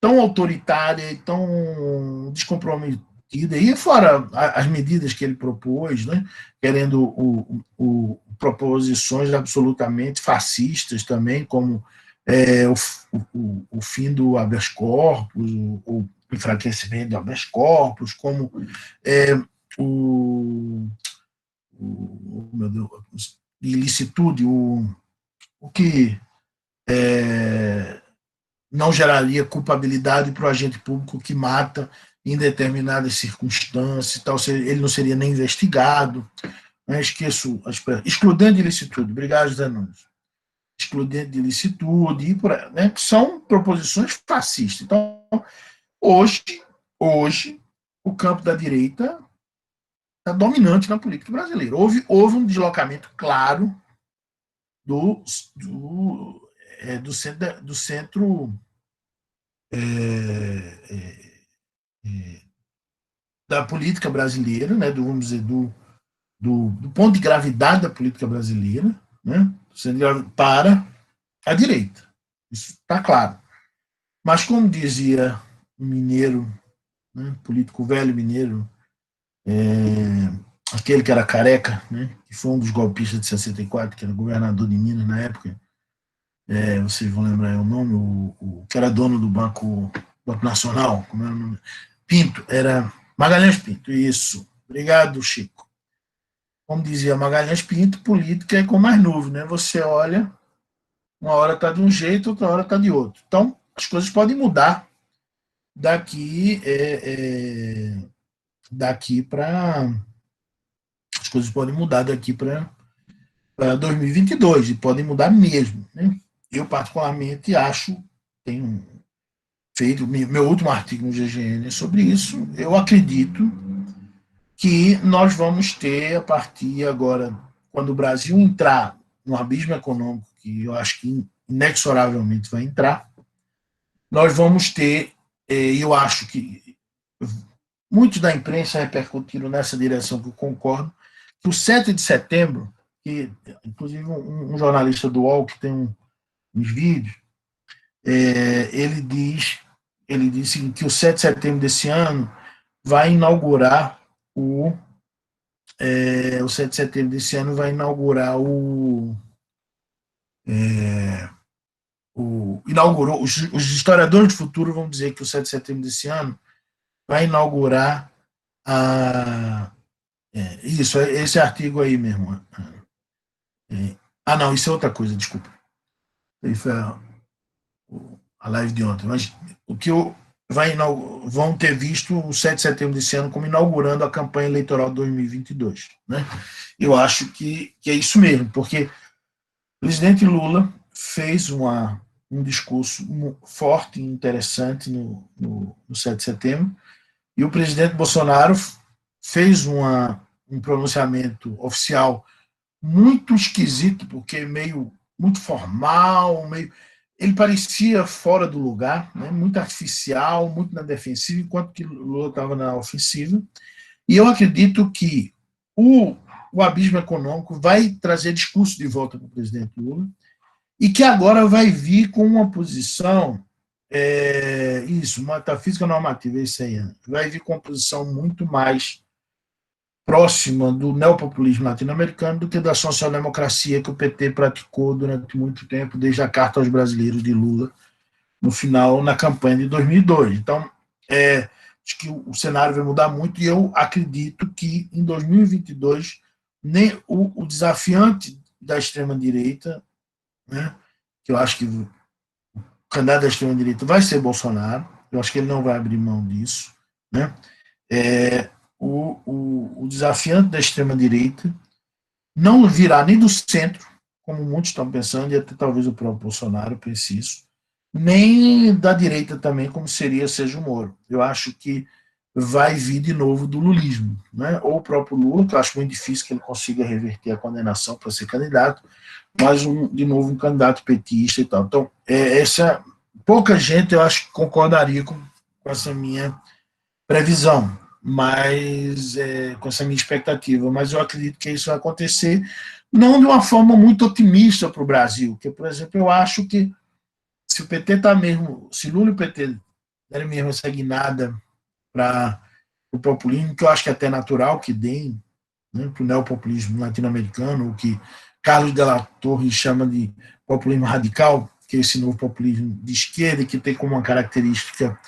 tão autoritária e tão descomprometida, e fora as medidas que ele propôs, né, querendo proposições absolutamente fascistas também, como o fim do habeas corpus, o enfraquecimento do habeas corpus, como meu Deus, ilicitude, o que não geraria culpabilidade para o agente público que mata em determinadas circunstâncias, tal, ele não seria nem investigado. Né? Esqueço, excludente de ilicitude, obrigado, José Nunes. Excludente de ilicitude, né? Que são proposições fascistas. Então, hoje o campo da direita está dominante na política brasileira. Houve um deslocamento claro do centro da política brasileira, né, vamos dizer, do ponto de gravidade da política brasileira, né, para a direita. Isso está claro. Mas, como dizia um mineiro, né, político velho mineiro, aquele que era careca, né, que foi um dos golpistas de 64, que era governador de Minas na época, vocês vão lembrar o nome, o que era dono do Banco Nacional, como era o nome? Pinto, era Magalhães Pinto, isso. Obrigado, Chico. Como dizia Magalhães Pinto, política é como mais novo, né? Você olha, uma hora está de um jeito, outra hora está de outro. Então, as coisas podem mudar daqui para as coisas podem mudar daqui para 2022 e podem mudar mesmo, né? Eu particularmente acho, tenho feito meu último artigo no GGN sobre isso, eu acredito que nós vamos ter, a partir agora, quando o Brasil entrar no abismo econômico, que eu acho que inexoravelmente vai entrar, nós vamos ter, eu acho que muitos da imprensa repercutiram nessa direção, que eu concordo, que o 7 de setembro, que inclusive um jornalista do UOL, que tem uns vídeos, ele disse que o 7 de setembro desse ano vai inaugurar o 7 de setembro desse ano vai inaugurar inaugurou, os historiadores do futuro vão dizer que o 7 de setembro desse ano vai inaugurar isso, esse artigo aí mesmo. Não, isso é outra coisa, desculpa. Isso é a live de ontem. Mas o que vão ter visto o 7 de setembro desse ano como inaugurando a campanha eleitoral de 2022. Né? Eu acho que é isso mesmo, porque o presidente Lula fez um discurso forte e interessante no 7 de setembro, e o presidente Bolsonaro fez um pronunciamento oficial muito esquisito, porque muito formal, ele parecia fora do lugar, né? Muito artificial, muito na defensiva, enquanto que Lula estava na ofensiva. E eu acredito que o abismo econômico vai trazer discurso de volta para o presidente Lula, e que agora vai vir com uma posição, metafísica normativa, isso aí, vai vir com uma posição muito mais próxima do neopopulismo latino-americano do que da social-democracia que o PT praticou durante muito tempo, desde a Carta aos Brasileiros de Lula, no final, na campanha de 2002. Então, acho que o cenário vai mudar muito e eu acredito que em 2022 nem o desafiante da extrema-direita, né, que eu acho que o candidato da extrema-direita vai ser Bolsonaro, eu acho que ele não vai abrir mão disso, né, o desafiante da extrema-direita não virá nem do centro, como muitos estão pensando, e até talvez o próprio Bolsonaro pense isso, nem da direita também, como seria Sérgio Moro. Eu acho que vai vir de novo do lulismo, né? Ou o próprio Lula, que eu acho muito difícil que ele consiga reverter a condenação para ser candidato, mas de novo um candidato petista e tal. Então, pouca gente, eu acho, concordaria com essa minha previsão, mas com essa minha expectativa. Mas eu acredito que isso vai acontecer, não de uma forma muito otimista para o Brasil, que, por exemplo, eu acho que se o PT está mesmo, se Lula e o PT derem mesmo essa guinada para o populismo, que eu acho que é até natural que deem, né, para o neopopulismo latino-americano, o que Carlos de la Torre chama de populismo radical, que é esse novo populismo de esquerda, que tem como uma característica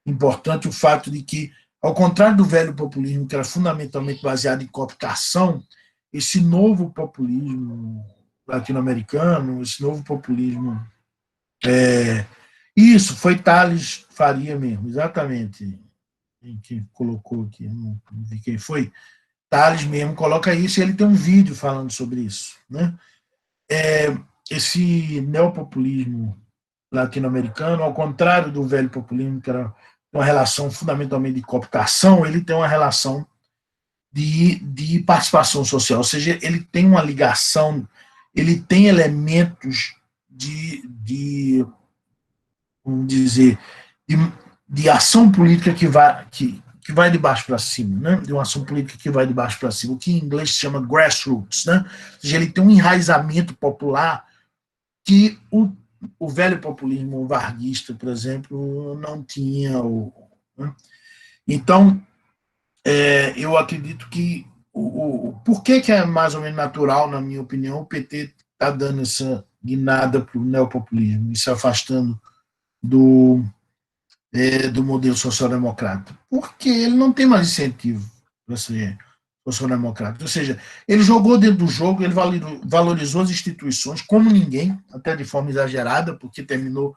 importante o fato de que, ao contrário do velho populismo, que era fundamentalmente baseado em cooptação, esse novo populismo latino-americano, esse novo populismo isso, foi Thales Faria mesmo, exatamente. Quem colocou aqui, não vi quem foi. Thales mesmo coloca isso e ele tem um vídeo falando sobre isso. Né? Esse neopopulismo latino-americano, ao contrário do velho populismo, que era uma relação fundamentalmente de cooptação, ele tem uma relação de participação social, ou seja, ele tem uma ligação, ele tem elementos vamos dizer, de ação política que vai de baixo para cima, né? De uma ação política que vai de baixo para cima, o que em inglês se chama grassroots, né? Ou seja, ele tem um enraizamento popular que o velho populismo varguista, por exemplo, não tinha. Né? Então, eu acredito que por que é mais ou menos natural, na minha opinião, o PT está dando essa guinada para o neopopulismo e se afastando do modelo social-democrata? Porque ele não tem mais incentivo para ser social-democrata. Ou seja, ele jogou dentro do jogo, ele valorizou as instituições como ninguém, até de forma exagerada, porque terminou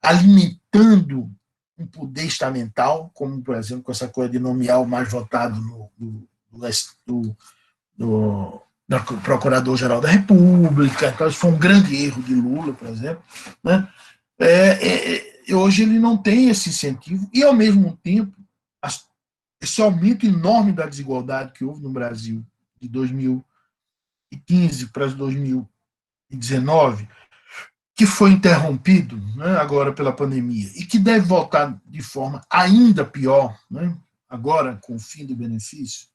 alimentando um poder estamental, como, por exemplo, com essa coisa de nomear o mais votado da Procurador-Geral da República. Então, isso foi um grande erro de Lula, por exemplo, né? Hoje ele não tem esse incentivo e, ao mesmo tempo, esse aumento enorme da desigualdade que houve no Brasil de 2015 para 2019, que foi interrompido, né, agora pela pandemia e que deve voltar de forma ainda pior, né, agora com o fim do benefício,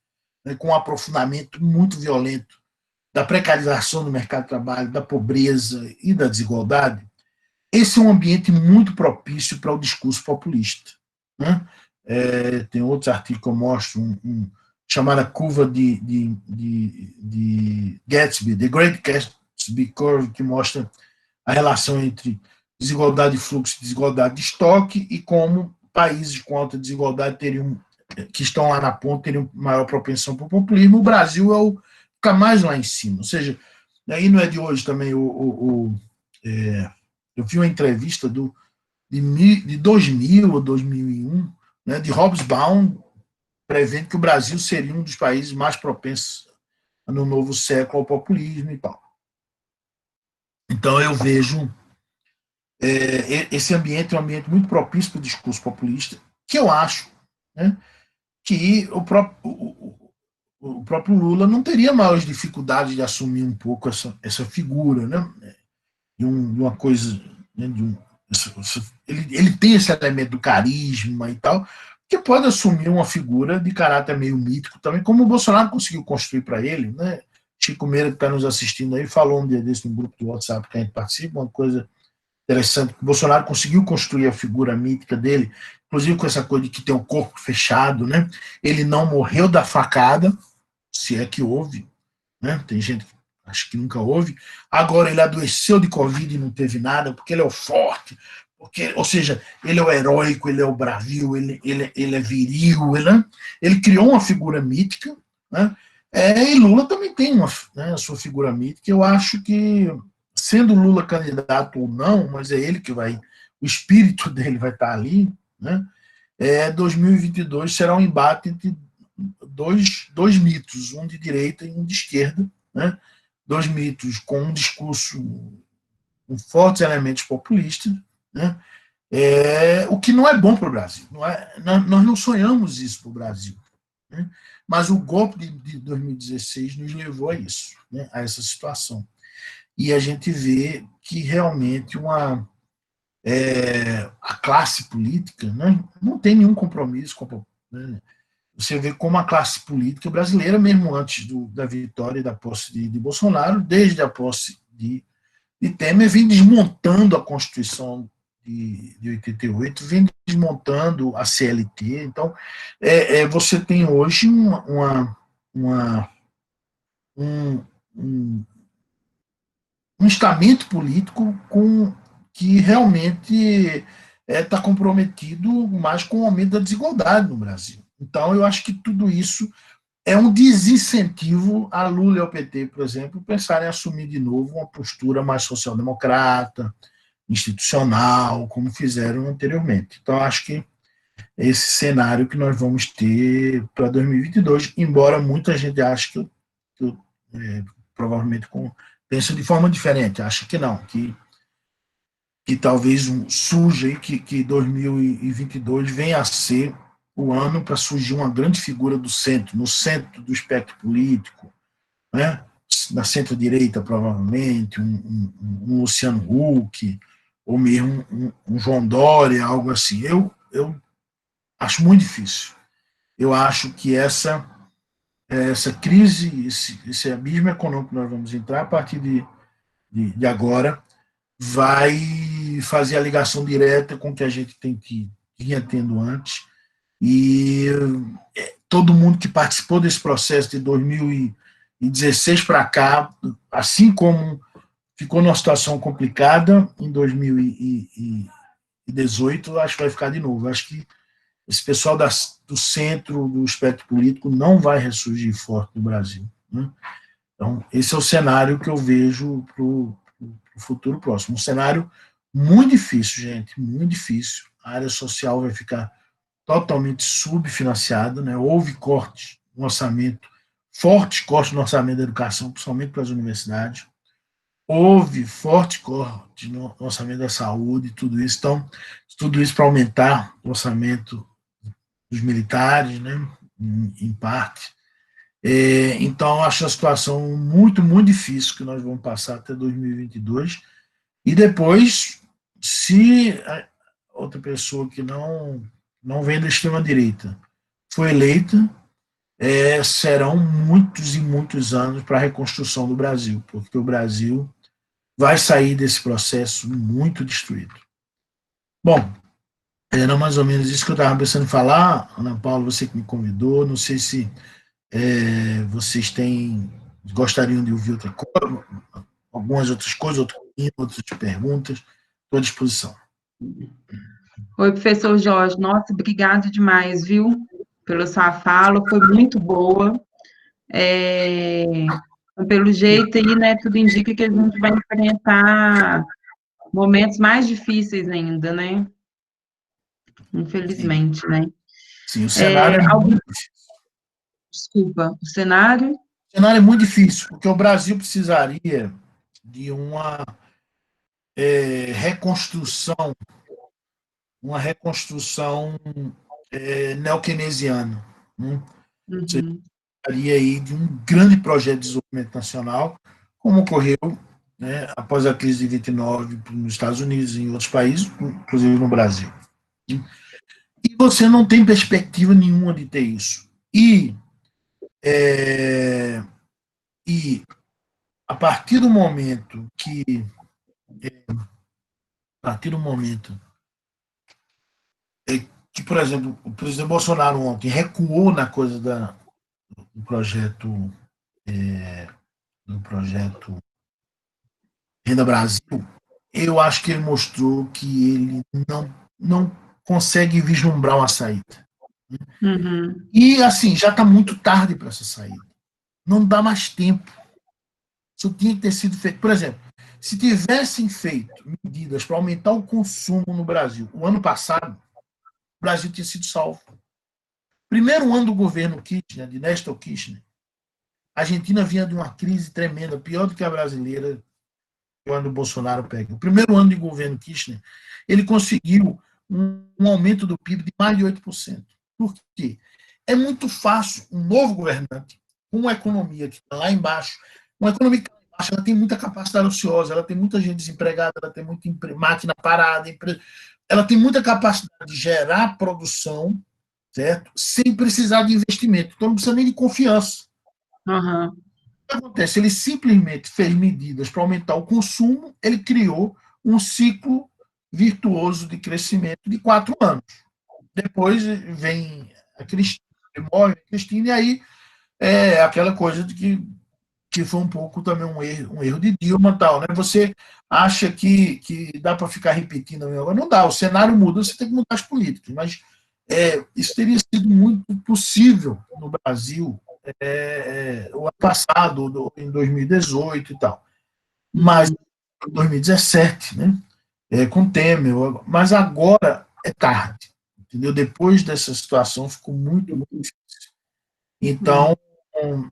né, com um aprofundamento muito violento da precarização do mercado de trabalho, da pobreza e da desigualdade. Esse é um ambiente muito propício para o discurso populista. Né? Tem outros artigos que eu mostro, chamada curva de Gatsby, The Great Gatsby Curve, que mostra a relação entre desigualdade de fluxo e desigualdade de estoque e como países com alta desigualdade que estão lá na ponta teriam maior propensão para o populismo. O Brasil fica mais lá em cima. Ou seja, aí não é de hoje também eu vi uma entrevista de 2000 ou 2001, né, de Hobsbawm, prevendo que o Brasil seria um dos países mais propensos no novo século ao populismo e tal. Então eu vejo esse ambiente é um ambiente muito propício para o discurso populista, que eu acho, né, que o próprio Lula não teria maiores dificuldades de assumir um pouco essa figura, né, de uma coisa, né, ele tem esse elemento do carisma e tal, que pode assumir uma figura de caráter meio mítico também, como o Bolsonaro conseguiu construir para ele, né? Chico Meira, que está nos assistindo aí, falou um dia desse no grupo do WhatsApp que a gente participa, uma coisa interessante, que o Bolsonaro conseguiu construir a figura mítica dele, inclusive com essa coisa de que tem o corpo fechado, né? Ele não morreu da facada, se é que houve, né? Tem gente que acho que nunca houve. Agora ele adoeceu de Covid e não teve nada, porque ele é o forte, porque, ou seja, ele é o heróico, ele é o bravio, ele é viril, ele criou uma figura mítica, né? E Lula também tem né, a sua figura mítica. Eu acho que, sendo Lula candidato ou não, mas é ele que vai, o espírito dele vai estar ali, né? 2022 será um embate entre dois mitos, um de direita e um de esquerda, né? Dois mitos com um discurso com fortes elementos populistas, né? O que não é bom para o Brasil. Nós não sonhamos isso para o Brasil. Né? Mas o golpe de 2016 nos levou a isso, né? A essa situação. E a gente vê que realmente a classe política, né, não tem nenhum compromisso com, né? Você vê como a classe política brasileira, mesmo antes da vitória e da posse de Bolsonaro, desde a posse de Temer, vem desmontando a Constituição de 88, vem desmontando a CLT. Então, você tem hoje um, um, um estamento político que realmente está comprometido mais com o aumento da desigualdade no Brasil. Então, eu acho que tudo isso é um desincentivo a Lula e ao PT, por exemplo, pensarem em assumir de novo uma postura mais social-democrata, institucional, como fizeram anteriormente. Então, acho que é esse cenário que nós vamos ter para 2022, embora muita gente ache que provavelmente pensa de forma diferente, acha que não, que talvez surja aí, que 2022 venha a ser o ano para surgir uma grande figura do centro, no centro do espectro político, né? Na centro-direita, provavelmente, um Luciano Huck, ou mesmo um João Dória, algo assim. Eu acho muito difícil. Eu acho que essa crise, esse abismo econômico que nós vamos entrar a partir de agora, vai fazer a ligação direta com o que a gente vinha tendo antes. E todo mundo que participou desse processo de 2016 para cá, assim como ficou numa situação complicada em 2018, acho que vai ficar de novo. Acho que esse pessoal do centro do espectro político não vai ressurgir forte no Brasil, né? Então, esse é o cenário que eu vejo para o futuro próximo. Um cenário muito difícil, gente, muito difícil. A área social vai ficar totalmente subfinanciada, né? Houve cortes no orçamento, fortes cortes no orçamento da educação, principalmente para as universidades. Houve forte corte no orçamento da saúde, tudo isso. Então, tudo isso para aumentar o orçamento dos militares, né? Em parte. Então, acho a situação muito, muito difícil que nós vamos passar até 2022. E depois, se outra pessoa que não vem da extrema-direita for eleita, serão muitos e muitos anos para a reconstrução do Brasil, porque o Brasil vai sair desse processo muito destruído. Bom, era mais ou menos isso que eu estava pensando em falar. Ana Paula, você que me convidou, não sei se vocês gostariam de ouvir outra coisa, algumas outras coisas, outras perguntas, estou à disposição. Oi, professor Jorge. Nossa, obrigado demais, viu, pela sua fala, foi muito boa. Pelo jeito aí, né, tudo indica que a gente vai enfrentar momentos mais difíceis ainda, né? Infelizmente, né? Sim, o cenário é muito difícil. Desculpa, o cenário? O cenário é muito difícil, porque o Brasil precisaria de uma reconstrução neo-keynesiana. Né? Você precisaria aí de um grande projeto de desenvolvimento nacional, como ocorreu, né, após a crise de 29 nos Estados Unidos e em outros países, inclusive no Brasil. E você não tem perspectiva nenhuma de ter isso. E a partir do momento que, por exemplo, o presidente Bolsonaro ontem recuou na coisa do projeto Renda Brasil, eu acho que ele mostrou que ele não consegue vislumbrar uma saída. Uhum. E, assim, já está muito tarde para essa saída. Não dá mais tempo. Isso tinha que ter sido feito. Por exemplo, se tivessem feito medidas para aumentar o consumo no Brasil o ano passado, o Brasil tinha sido salvo. Primeiro ano do governo Kirchner, de Néstor Kirchner, a Argentina vinha de uma crise tremenda, pior do que a brasileira, quando o Bolsonaro pega. O primeiro ano de governo Kirchner, ele conseguiu um aumento do PIB de mais de 8%. Por quê? É muito fácil um novo governante, com uma economia que está lá embaixo, uma economia que está lá embaixo, ela tem muita capacidade ociosa, ela tem muita gente desempregada, ela tem muita máquina parada, ela tem muita capacidade de gerar produção, certo? Sem precisar de investimento. Então não precisa nem de confiança. Uhum. O que acontece? Ele simplesmente fez medidas para aumentar o consumo, ele criou um ciclo virtuoso de crescimento de 4 anos. Depois vem a Cristina, morre a Cristina, e aí é aquela coisa de que foi um pouco também um erro de Dilma, tal, né? Você acha que dá para ficar repetindo agora? Não dá, o cenário muda, você tem que mudar as políticas, mas isso teria sido muito possível no Brasil o ano passado, em 2018 e tal, mas em 2017, né? Com Temer, mas agora é tarde, entendeu? Depois dessa situação ficou muito, muito difícil. Então,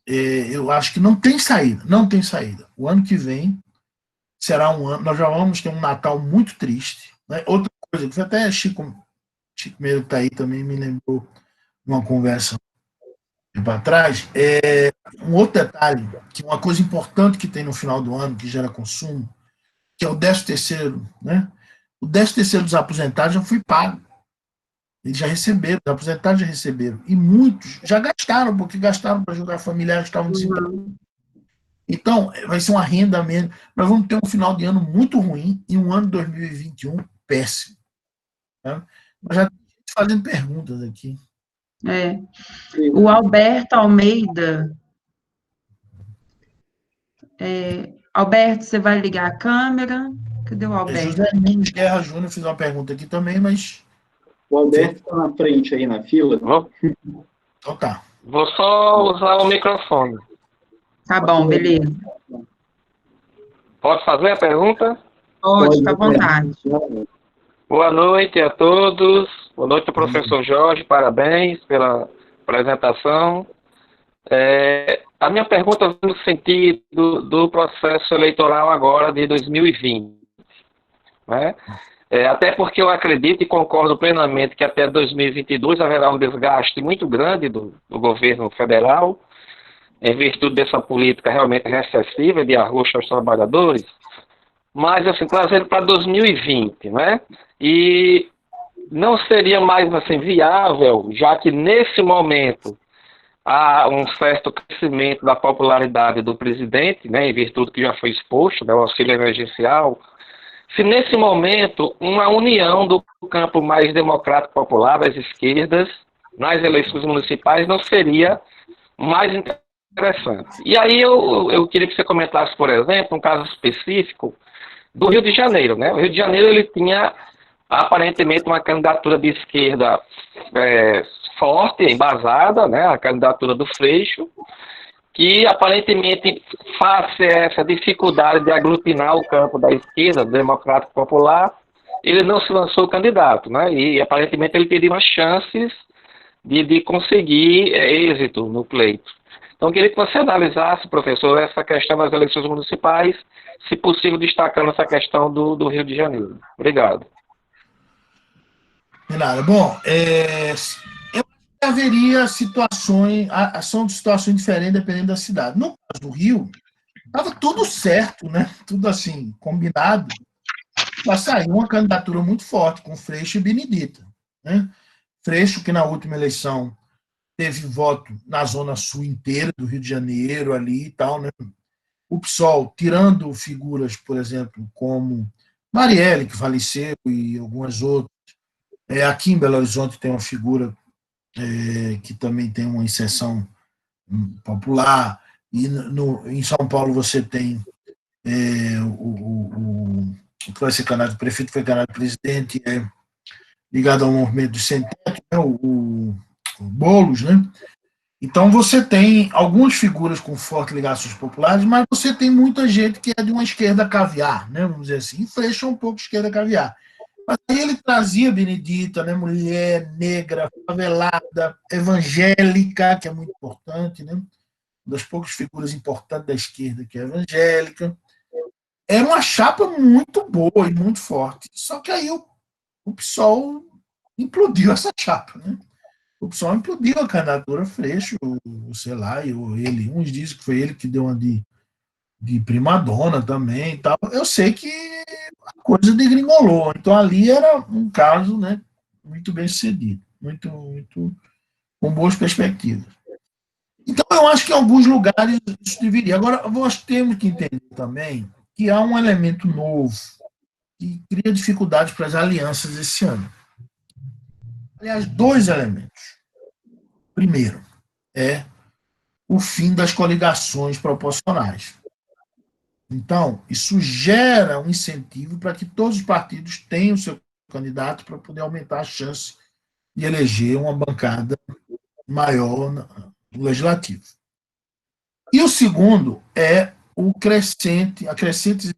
eu acho que não tem saída, não tem saída. O ano que vem será um ano, nós já vamos ter um Natal muito triste, né? Outra coisa, que até Chico Meiro está aí também, me lembrou uma conversa para trás, um outro detalhe, que uma coisa importante que tem no final do ano, que gera consumo, que é o 13º, né? O 13º dos aposentados já foi pago. Eles já receberam, os aposentados já receberam. E muitos já gastaram, porque gastaram para ajudar familiares que estavam desempregados. Então, vai ser uma renda menos. Nós vamos ter um final de ano muito ruim e um ano de 2021 péssimo. Tá? Nós já estamos fazendo perguntas aqui. O Alberto Almeida. Alberto, você vai ligar a câmera? Cadê o Alberto? José Nunes Guerra Júnior fez uma pergunta aqui também, mas... O Alberto está na frente aí na fila. Então tá. Vou só usar o microfone. Tá bom, beleza. Pode fazer a pergunta? Pode, fica à vontade. Boa noite a todos. Boa noite, professor Jorge. Parabéns pela apresentação. A minha pergunta vem no sentido do processo eleitoral agora de 2020. Né? Até porque eu acredito e concordo plenamente que até 2022 haverá um desgaste muito grande do governo federal, em virtude dessa política realmente recessiva de arroxo aos trabalhadores, mas assim, trazendo para 2020, né? E não seria mais assim, viável, já que nesse momento há um certo crescimento da popularidade do presidente, né, em virtude do que já foi exposto, né, o auxílio emergencial, se nesse momento uma união do campo mais democrático popular, das esquerdas, nas eleições municipais, não seria mais interessante. E aí eu queria que você comentasse, por exemplo, um caso específico do Rio de Janeiro. Né? O Rio de Janeiro ele tinha aparentemente uma candidatura de esquerda forte, embasada, né? A candidatura do Freixo, que aparentemente, face a essa dificuldade de aglutinar o campo da esquerda, do democrático popular, ele não se lançou candidato, né? E aparentemente ele teria umas chances de conseguir êxito no pleito. Então, eu queria que você analisasse, professor, essa questão das eleições municipais, se possível, destacando essa questão do Rio de Janeiro. Obrigado. De nada. Bom, eu haveria situações, são situações diferentes dependendo da cidade. No caso do Rio, estava tudo certo, né? Tudo assim, combinado. Para sair uma candidatura muito forte com Freixo e Benedita. Né? Freixo, que na última eleição teve voto na zona sul inteira do Rio de Janeiro, ali e tal, né? O PSOL, tirando figuras, por exemplo, como Marielle, que faleceu, e algumas outras. Aqui em Belo Horizonte tem uma figura que também tem uma inserção popular, e em São Paulo você tem o que vai ser candidato a prefeito, foi candidato a presidente, ligado ao movimento do sem teto, né, o Boulos, né? Então você tem algumas figuras com fortes ligações populares, mas você tem muita gente que é de uma esquerda caviar, né? Vamos dizer assim, e Freixo é um pouco esquerda caviar. Mas aí ele trazia Benedita, né? Mulher negra, favelada, evangélica, que é muito importante, né? Uma das poucas figuras importantes da esquerda que é evangélica. Era uma chapa muito boa e muito forte. Só que aí o PSOL implodiu essa chapa, né? O PSOL implodiu a candidatura Freixo, sei lá, ele, uns dizem que foi ele que deu uma de primadona também e tal. Eu sei que a coisa degringolou. Então ali era um caso, né, muito bem sucedido, muito com boas perspectivas. Então eu acho que em alguns lugares isso deveria. Agora, nós temos que entender também que há um elemento novo que cria dificuldades para as alianças esse ano. Aliás, dois elementos. Primeiro, é o fim das coligações proporcionais. Então, isso gera um incentivo para que todos os partidos tenham seu candidato para poder aumentar a chance de eleger uma bancada maior no legislativo. E o segundo é a crescente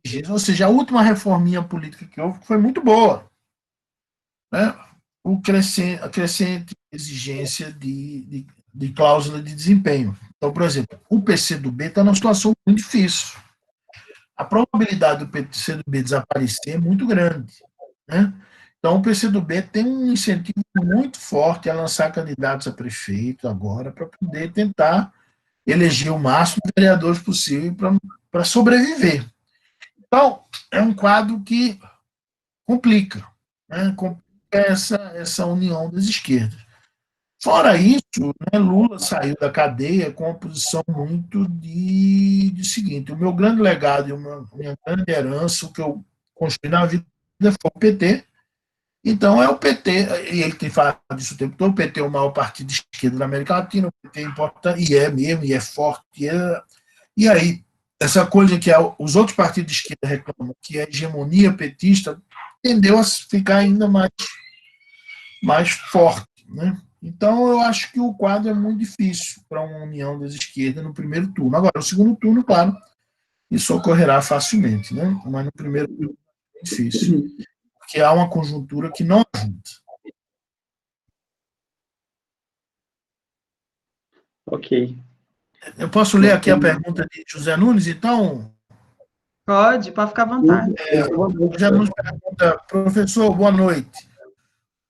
exigência, ou seja, a última reforminha política que houve, que foi muito boa, né? A crescente exigência de cláusula de desempenho. Então, por exemplo, o PCdoB está numa situação muito difícil. A probabilidade do PCdoB desaparecer é muito grande, né? Então, o PCdoB tem um incentivo muito forte a lançar candidatos a prefeito agora para poder tentar eleger o máximo de vereadores possível para sobreviver. Então, é um quadro que complica, né? Complica essa união das esquerdas. Fora isso, né, Lula saiu da cadeia com uma posição muito de seguinte: o meu grande legado e a minha grande herança, o que eu construí na vida foi o PT. Então é o PT, e ele tem falado disso o tempo todo, o PT é o maior partido de esquerda da América Latina, o PT é importante, e é mesmo, e é forte, e aí, essa coisa que os outros partidos de esquerda reclamam, que é a hegemonia petista, tendeu a ficar ainda mais forte, né? Então, eu acho que o quadro é muito difícil para uma união das esquerdas no primeiro turno. Agora, no segundo turno, claro, isso ocorrerá facilmente, né? Mas no primeiro turno é difícil, porque há uma conjuntura que não ajuda. Ok. Eu posso ler aqui a pergunta de José Nunes, então? Pode ficar à vontade. José Nunes pergunta: professor, boa noite.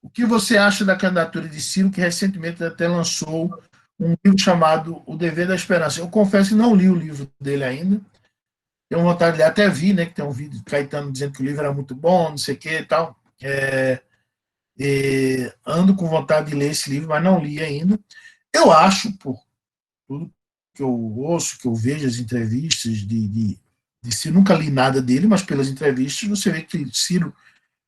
O que você acha da candidatura de Ciro, que recentemente até lançou um livro chamado O Dever da Esperança? Eu confesso que não li o livro dele ainda. Tenho vontade de ler, até vi, né, que tem um vídeo de Caetano dizendo que o livro era muito bom, não sei o que e tal. Ando com vontade de ler esse livro, mas não li ainda. Eu acho, por tudo que eu ouço, que eu vejo as entrevistas de Ciro, nunca li nada dele, mas pelas entrevistas você vê que Ciro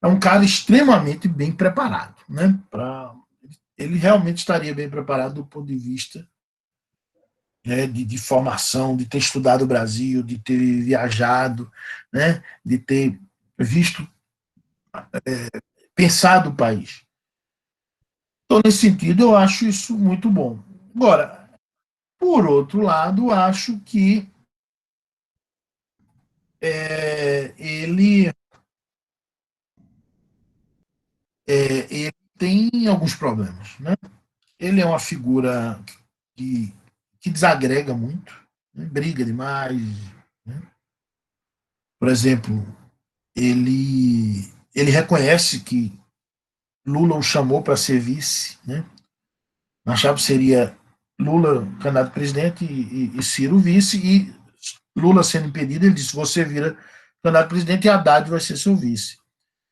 é um cara extremamente bem preparado, né? Ele realmente estaria bem preparado do ponto de vista, né, de formação, de ter estudado o Brasil, de ter viajado, né, de ter visto, pensado o país. Então, nesse sentido, eu acho isso muito bom. Agora, por outro lado, acho que ele tem alguns problemas, né? Ele é uma figura que desagrega muito, né? Briga demais, né? Por exemplo, ele reconhece que Lula o chamou para ser vice, né? Na chapa seria Lula candidato a presidente e Ciro vice, e Lula sendo impedido, ele disse: você vira candidato a presidente e Haddad vai ser seu vice.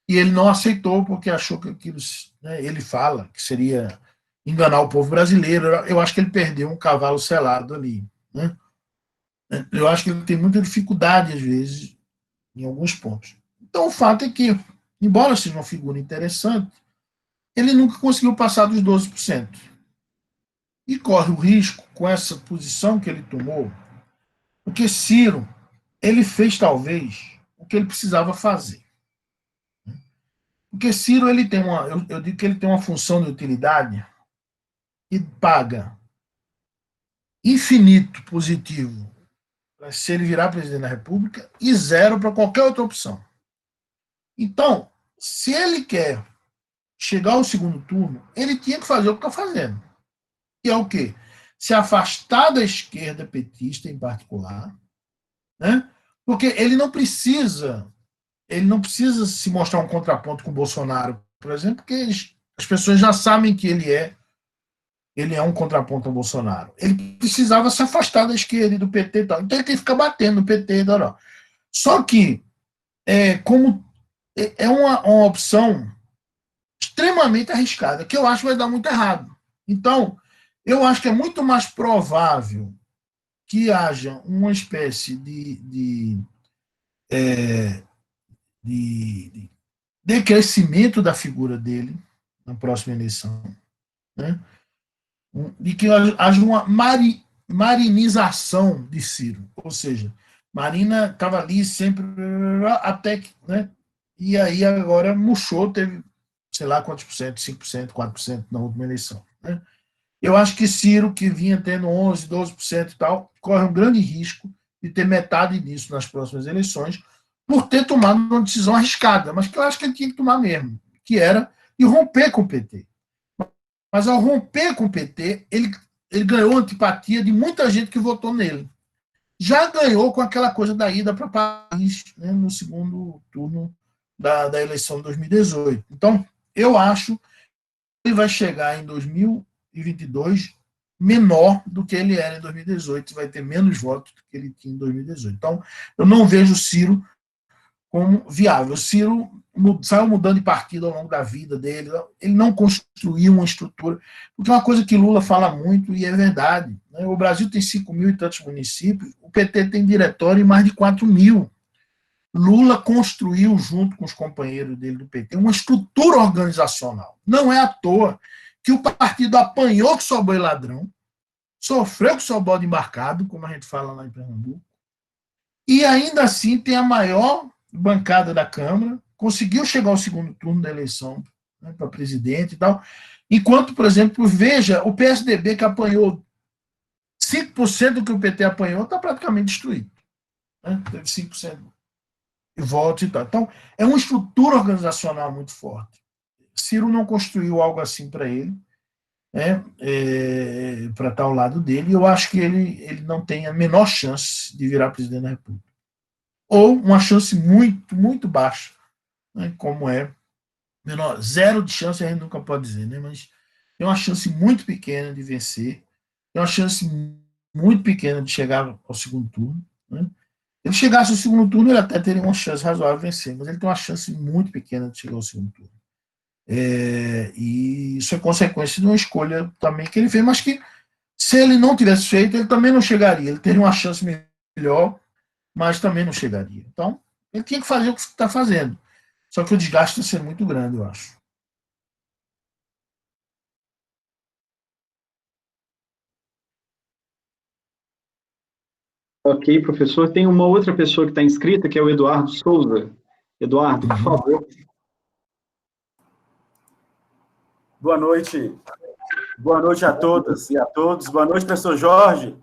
E ele não aceitou porque achou que aquilo, né, ele fala que seria enganar o povo brasileiro. Eu acho que ele perdeu um cavalo selado ali, né? Eu acho que ele tem muita dificuldade, às vezes, em alguns pontos. Então, o fato é que, embora seja uma figura interessante, ele nunca conseguiu passar dos 12%. E corre o risco, com essa posição que ele tomou, porque Ciro, ele fez, talvez, o que ele precisava fazer. Porque Ciro, ele tem eu digo que ele tem uma função de utilidade e paga infinito positivo se ele virar presidente da República e zero para qualquer outra opção. Então, se ele quer chegar ao segundo turno, ele tinha que fazer o que está fazendo. Que é o quê? Se afastar da esquerda petista, em particular, né? Porque ele não precisa se mostrar um contraponto com o Bolsonaro, por exemplo, porque as pessoas já sabem que ele é um contraponto ao Bolsonaro. Ele precisava se afastar da esquerda e do PT e tal. Então ele tem que ficar batendo no PT e tal. Só que, como é uma opção extremamente arriscada, que eu acho que vai dar muito errado. Então, eu acho que é muito mais provável que haja uma espécie de decrescimento da figura dele na próxima eleição, né? De que haja uma marinização de Ciro, ou seja, Marina estava ali sempre, até que, né? E aí agora murchou, teve, sei lá quantos por cento, 5%, 4% na última eleição, né? Eu acho que Ciro, que vinha tendo 11%, 12% e tal, corre um grande risco de ter metade disso nas próximas eleições, por ter tomado uma decisão arriscada, mas que eu acho que ele tinha que tomar mesmo, que era de romper com o PT. Mas ao romper com o PT, ele ganhou antipatia de muita gente que votou nele. Já ganhou com aquela coisa da ida para Paris, né, no segundo turno da eleição de 2018. Então, eu acho que ele vai chegar em 2022 menor do que ele era em 2018, vai ter menos votos do que ele tinha em 2018. Então, eu não vejo Ciro como viável. Ciro saiu mudando de partido ao longo da vida dele, ele não construiu uma estrutura, porque é uma coisa que Lula fala muito, e é verdade, né? O Brasil tem 5 mil e tantos municípios, o PT tem diretório em mais de 4 mil. Lula construiu, junto com os companheiros dele do PT, uma estrutura organizacional. Não é à toa que o partido apanhou que só boi ladrão, sofreu que só bode embarcado, como a gente fala lá em Pernambuco, e ainda assim tem a maior bancada da Câmara, conseguiu chegar ao segundo turno da eleição, né, para presidente e tal, enquanto, por exemplo, veja, o PSDB, que apanhou 5% do que o PT apanhou, está praticamente destruído. Né? Teve 5% de votos e tal. Então, é uma estrutura organizacional muito forte. Ciro não construiu algo assim para ele, né, para estar ao lado dele, e eu acho que ele não tem a menor chance de virar presidente da República. Ou uma chance muito, muito baixa, né, como é menor, zero de chance a gente nunca pode dizer, né, mas tem uma chance muito pequena de vencer, tem uma chance muito pequena de chegar ao segundo turno, né. Se ele chegasse ao segundo turno, ele até teria uma chance razoável de vencer, mas ele tem uma chance muito pequena de chegar ao segundo turno. E isso é consequência de uma escolha também que ele fez, mas que, se ele não tivesse feito, ele também não chegaria, ele teria uma chance melhor, mas também não chegaria. Então, ele tinha que fazer o que está fazendo. Só que o desgaste vai ser muito grande, eu acho. Ok, professor. Tem uma outra pessoa que está inscrita, que é o Eduardo Souza. Eduardo, por favor. Boa noite. Boa noite a todas e a todos. Boa noite, professor Jorge.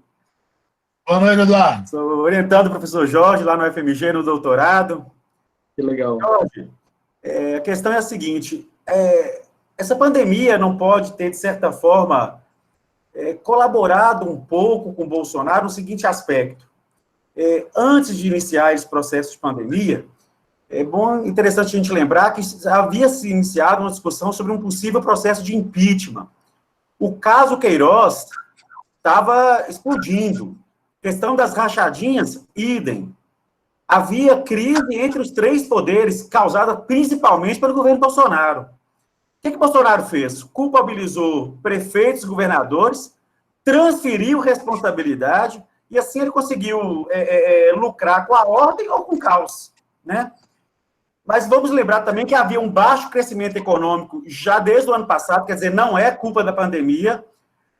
Boa noite, Eduardo. Sou orientando o professor Jorge lá no FMG, no doutorado. Que legal. Jorge, a questão é a seguinte, essa pandemia não pode ter, de certa forma, colaborado um pouco com o Bolsonaro no seguinte aspecto. Antes de iniciar esse processo de pandemia, é interessante a gente lembrar que havia se iniciado uma discussão sobre um possível processo de impeachment. O caso Queiroz estava explodindo. Questão das rachadinhas, idem. Havia crise entre os três poderes, causada principalmente pelo governo Bolsonaro. O que Bolsonaro fez? Culpabilizou prefeitos e governadores, transferiu responsabilidade, e assim ele conseguiu lucrar com a ordem ou com o caos, né? Mas vamos lembrar também que havia um baixo crescimento econômico já desde o ano passado, quer dizer, não é culpa da pandemia.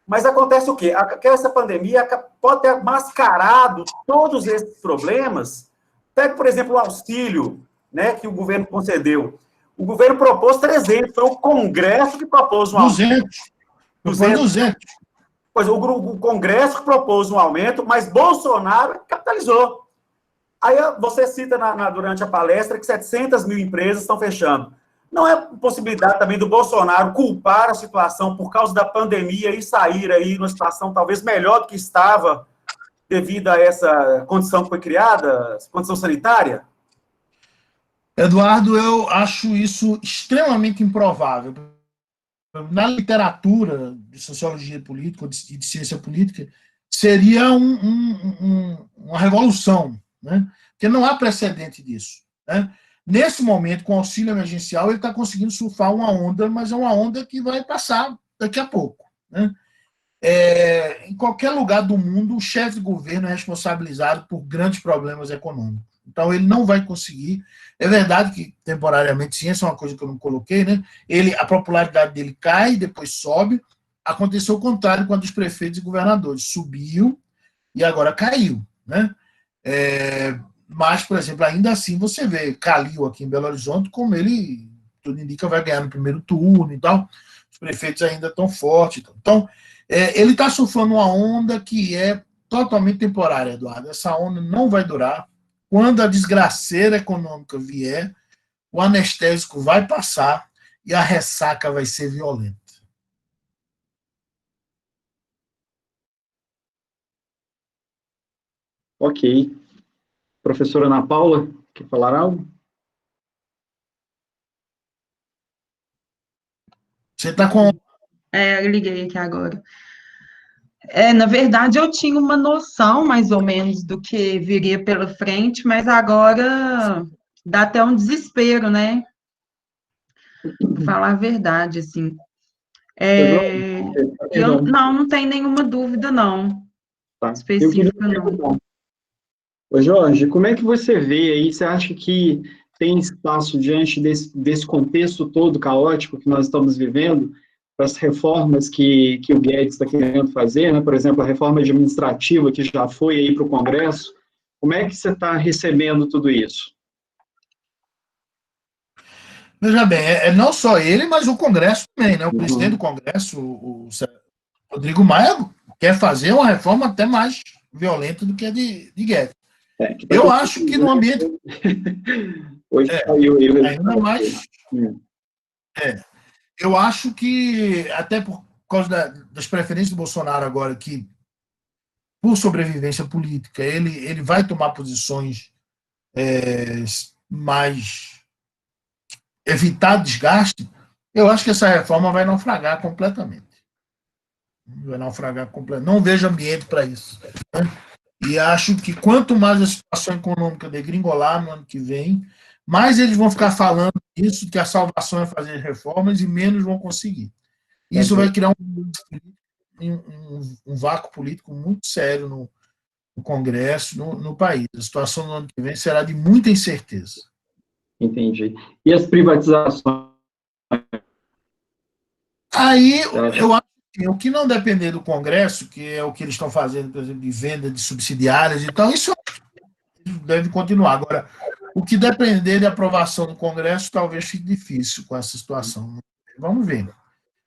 Mas acontece o quê? Essa pandemia pode ter mascarado todos esses problemas. Pega, por exemplo, o auxílio, né, que o governo concedeu. O governo propôs 300, foi o Congresso que propôs um aumento. 200. Pois o Congresso que propôs um aumento, mas Bolsonaro capitalizou. Aí você cita durante a palestra que 700 mil empresas estão fechando. Não é possibilidade também do Bolsonaro culpar a situação por causa da pandemia e sair aí numa situação talvez melhor do que estava devido a essa condição que foi criada, condição sanitária? Eduardo, eu acho isso extremamente improvável. Na literatura de sociologia política e de ciência política, seria uma revolução, né? Porque não há precedente disso, né? Nesse momento, com o auxílio emergencial, ele está conseguindo surfar uma onda, mas é uma onda que vai passar daqui a pouco, né? Em qualquer lugar do mundo, o chefe de governo é responsabilizado por grandes problemas econômicos. Então, ele não vai conseguir. É verdade que, temporariamente, sim, essa é uma coisa que eu não coloquei, né? A popularidade dele cai, depois sobe. Aconteceu o contrário com a dos prefeitos e governadores. Subiu e agora caiu, né? Mas, por exemplo, ainda assim você vê Calil aqui em Belo Horizonte, como ele, tudo indica, vai ganhar no primeiro turno e tal. Os prefeitos ainda estão fortes. Então, ele está surfando uma onda que é totalmente temporária, Eduardo. Essa onda não vai durar. Quando a desgraceira econômica vier, o anestésico vai passar e a ressaca vai ser violenta. Ok. Professora Ana Paula, quer falar algo? Você está com... Eu liguei aqui agora. Na verdade, eu tinha uma noção, mais ou menos, do que viria pela frente, mas agora dá até um desespero, né? Pra falar a verdade, assim. Não tem nenhuma dúvida, não. Tá. Específica, não. Ô Jorge, como é que você vê aí? Você acha que tem espaço diante desse contexto todo caótico que nós estamos vivendo para as reformas que o Guedes está querendo fazer, né? Por exemplo, a reforma administrativa que já foi aí para o Congresso. Como é que você está recebendo tudo isso? Veja bem, não só ele, mas o Congresso também, né? O presidente do Congresso, o Rodrigo Maia, quer fazer uma reforma até mais violenta do que a de Guedes. Eu acho que no ambiente... Hoje saiu ele. Ainda mais... Eu acho que, até por causa das preferências do Bolsonaro agora, que, por sobrevivência política, ele vai tomar posições mais... evitar desgaste, eu acho que essa reforma vai naufragar completamente. Não vejo ambiente para isso, né? E acho que quanto mais a situação econômica degringolar no ano que vem, mais eles vão ficar falando isso, que a salvação é fazer reformas, e menos vão conseguir. Isso vai criar um vácuo político muito sério no Congresso, no país. A situação no ano que vem será de muita incerteza. Entendi. E as privatizações? Aí, eu acho que o que não depender do Congresso, que é o que eles estão fazendo, por exemplo, de venda de subsidiárias e tal, isso deve continuar. Agora, o que depender de aprovação do Congresso, talvez fique difícil com essa situação. Vamos ver.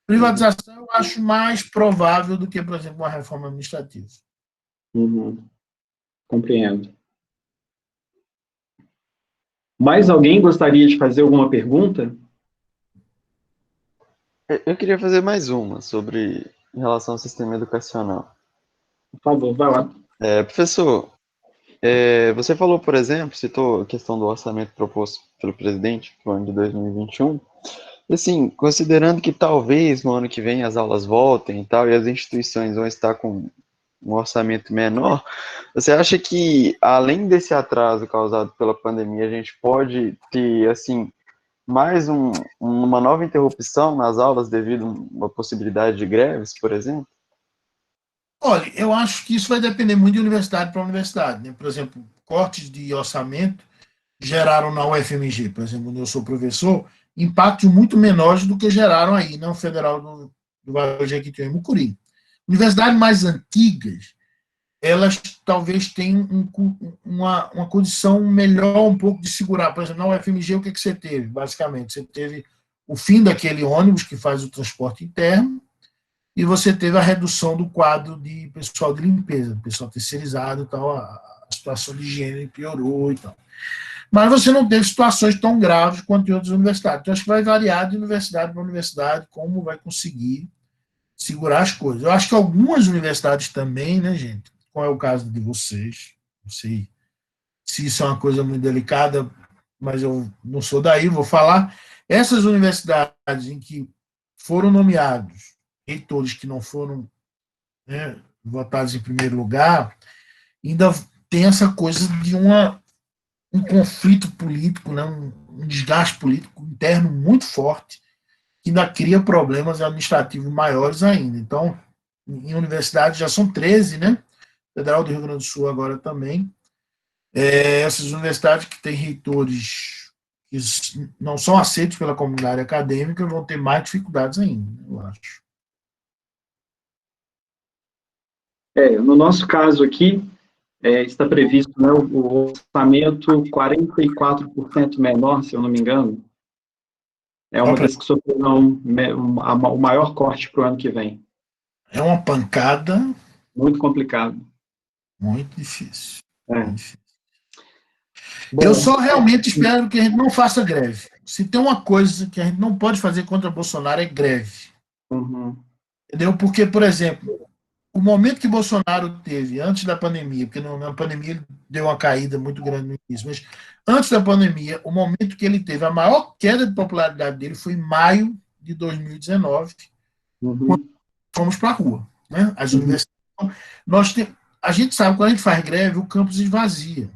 Privatização eu acho mais provável do que, por exemplo, uma reforma administrativa. Compreendo. Mais alguém gostaria de fazer alguma pergunta? Eu queria fazer mais uma em relação ao sistema educacional. Por favor, vai lá. Professor, você falou, por exemplo, citou a questão do orçamento proposto pelo presidente para o ano de 2021. Assim, considerando que talvez no ano que vem as aulas voltem e tal, e as instituições vão estar com um orçamento menor, você acha que, além desse atraso causado pela pandemia, a gente pode ter, assim, mais uma nova interrupção nas aulas devido a uma possibilidade de greves, por exemplo? Olha, eu acho que isso vai depender muito de universidade para universidade, né? Por exemplo, cortes de orçamento geraram na UFMG, por exemplo, onde eu sou professor, impactos muito menores do que geraram aí na Federal do Vale do Jequitinhonha e Mucuri. Universidades mais antigas, elas talvez tenham uma condição melhor um pouco de segurar. Por exemplo, na UFMG, o que você teve, basicamente? Você teve o fim daquele ônibus que faz o transporte interno, e você teve a redução do quadro de pessoal de limpeza, pessoal terceirizado e tal, a situação de higiene piorou e tal. Mas você não teve situações tão graves quanto em outras universidades. Então, acho que vai variar de universidade para universidade como vai conseguir segurar as coisas. Eu acho que algumas universidades também, né, gente, qual é o caso de vocês, não sei se isso é uma coisa muito delicada, mas eu não sou daí, vou falar. Essas universidades em que foram nomeados reitores que não foram, né, votados em primeiro lugar, ainda tem essa coisa de um conflito político, né, um desgaste político interno muito forte, que ainda cria problemas administrativos maiores ainda. Então, em universidades, já são 13, né? Federal do Rio Grande do Sul agora também. Essas universidades que têm reitores que não são aceitos pela comunidade acadêmica vão ter mais dificuldades ainda, eu acho. No nosso caso aqui, está previsto, né, o orçamento 44% menor, se eu não me engano. É uma das que sofrerão o maior corte para o ano que vem. É uma pancada. Muito complicado. Muito difícil. Muito difícil. Bom, eu só realmente espero que a gente não faça greve. Se tem uma coisa que a gente não pode fazer contra Bolsonaro é greve. Uhum. Entendeu? Porque, por exemplo, o momento que Bolsonaro teve antes da pandemia, porque na pandemia ele deu uma caída muito grande no início, mas antes da pandemia, o momento que ele teve a maior queda de popularidade dele foi em maio de 2019, quando fomos para a rua. Né? As universidades. A gente sabe, quando a gente faz greve, o campus esvazia.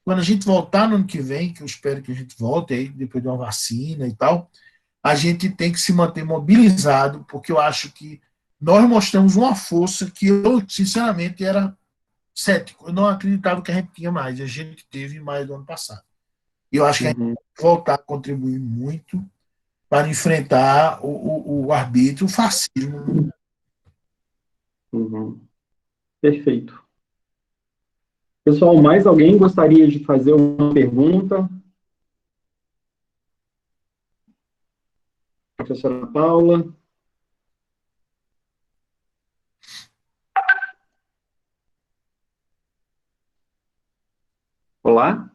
Quando a gente voltar no ano que vem, que eu espero que a gente volte aí, depois de uma vacina e tal, a gente tem que se manter mobilizado, porque eu acho que nós mostramos uma força que eu, sinceramente, era cético. Eu não acreditava que a gente tinha mais. A gente teve em maio do ano passado. E eu acho que a gente tem que voltar a contribuir muito para enfrentar o arbítrio, o fascismo. Perfeito. Pessoal, mais alguém gostaria de fazer uma pergunta? Professora Paula? Olá?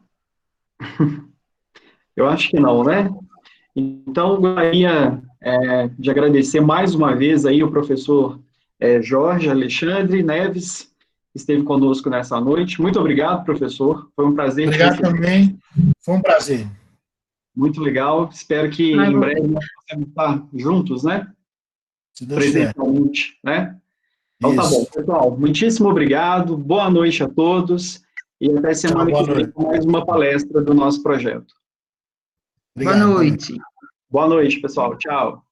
Eu acho que não, né? Então, eu gostaria de agradecer mais uma vez aí o professor Jorge Alexandre Neves, que esteve conosco nessa noite. Muito obrigado, professor. Foi um prazer. Obrigado também. Foi um prazer. Muito legal. Espero que em breve nós possamos estar juntos, né? Se Deus quiser. Presencialmente, né? Então tá bom, pessoal. Muitíssimo obrigado. Boa noite a todos. E até semana que vem com mais uma palestra do nosso projeto. Boa noite. Boa noite, pessoal. Tchau.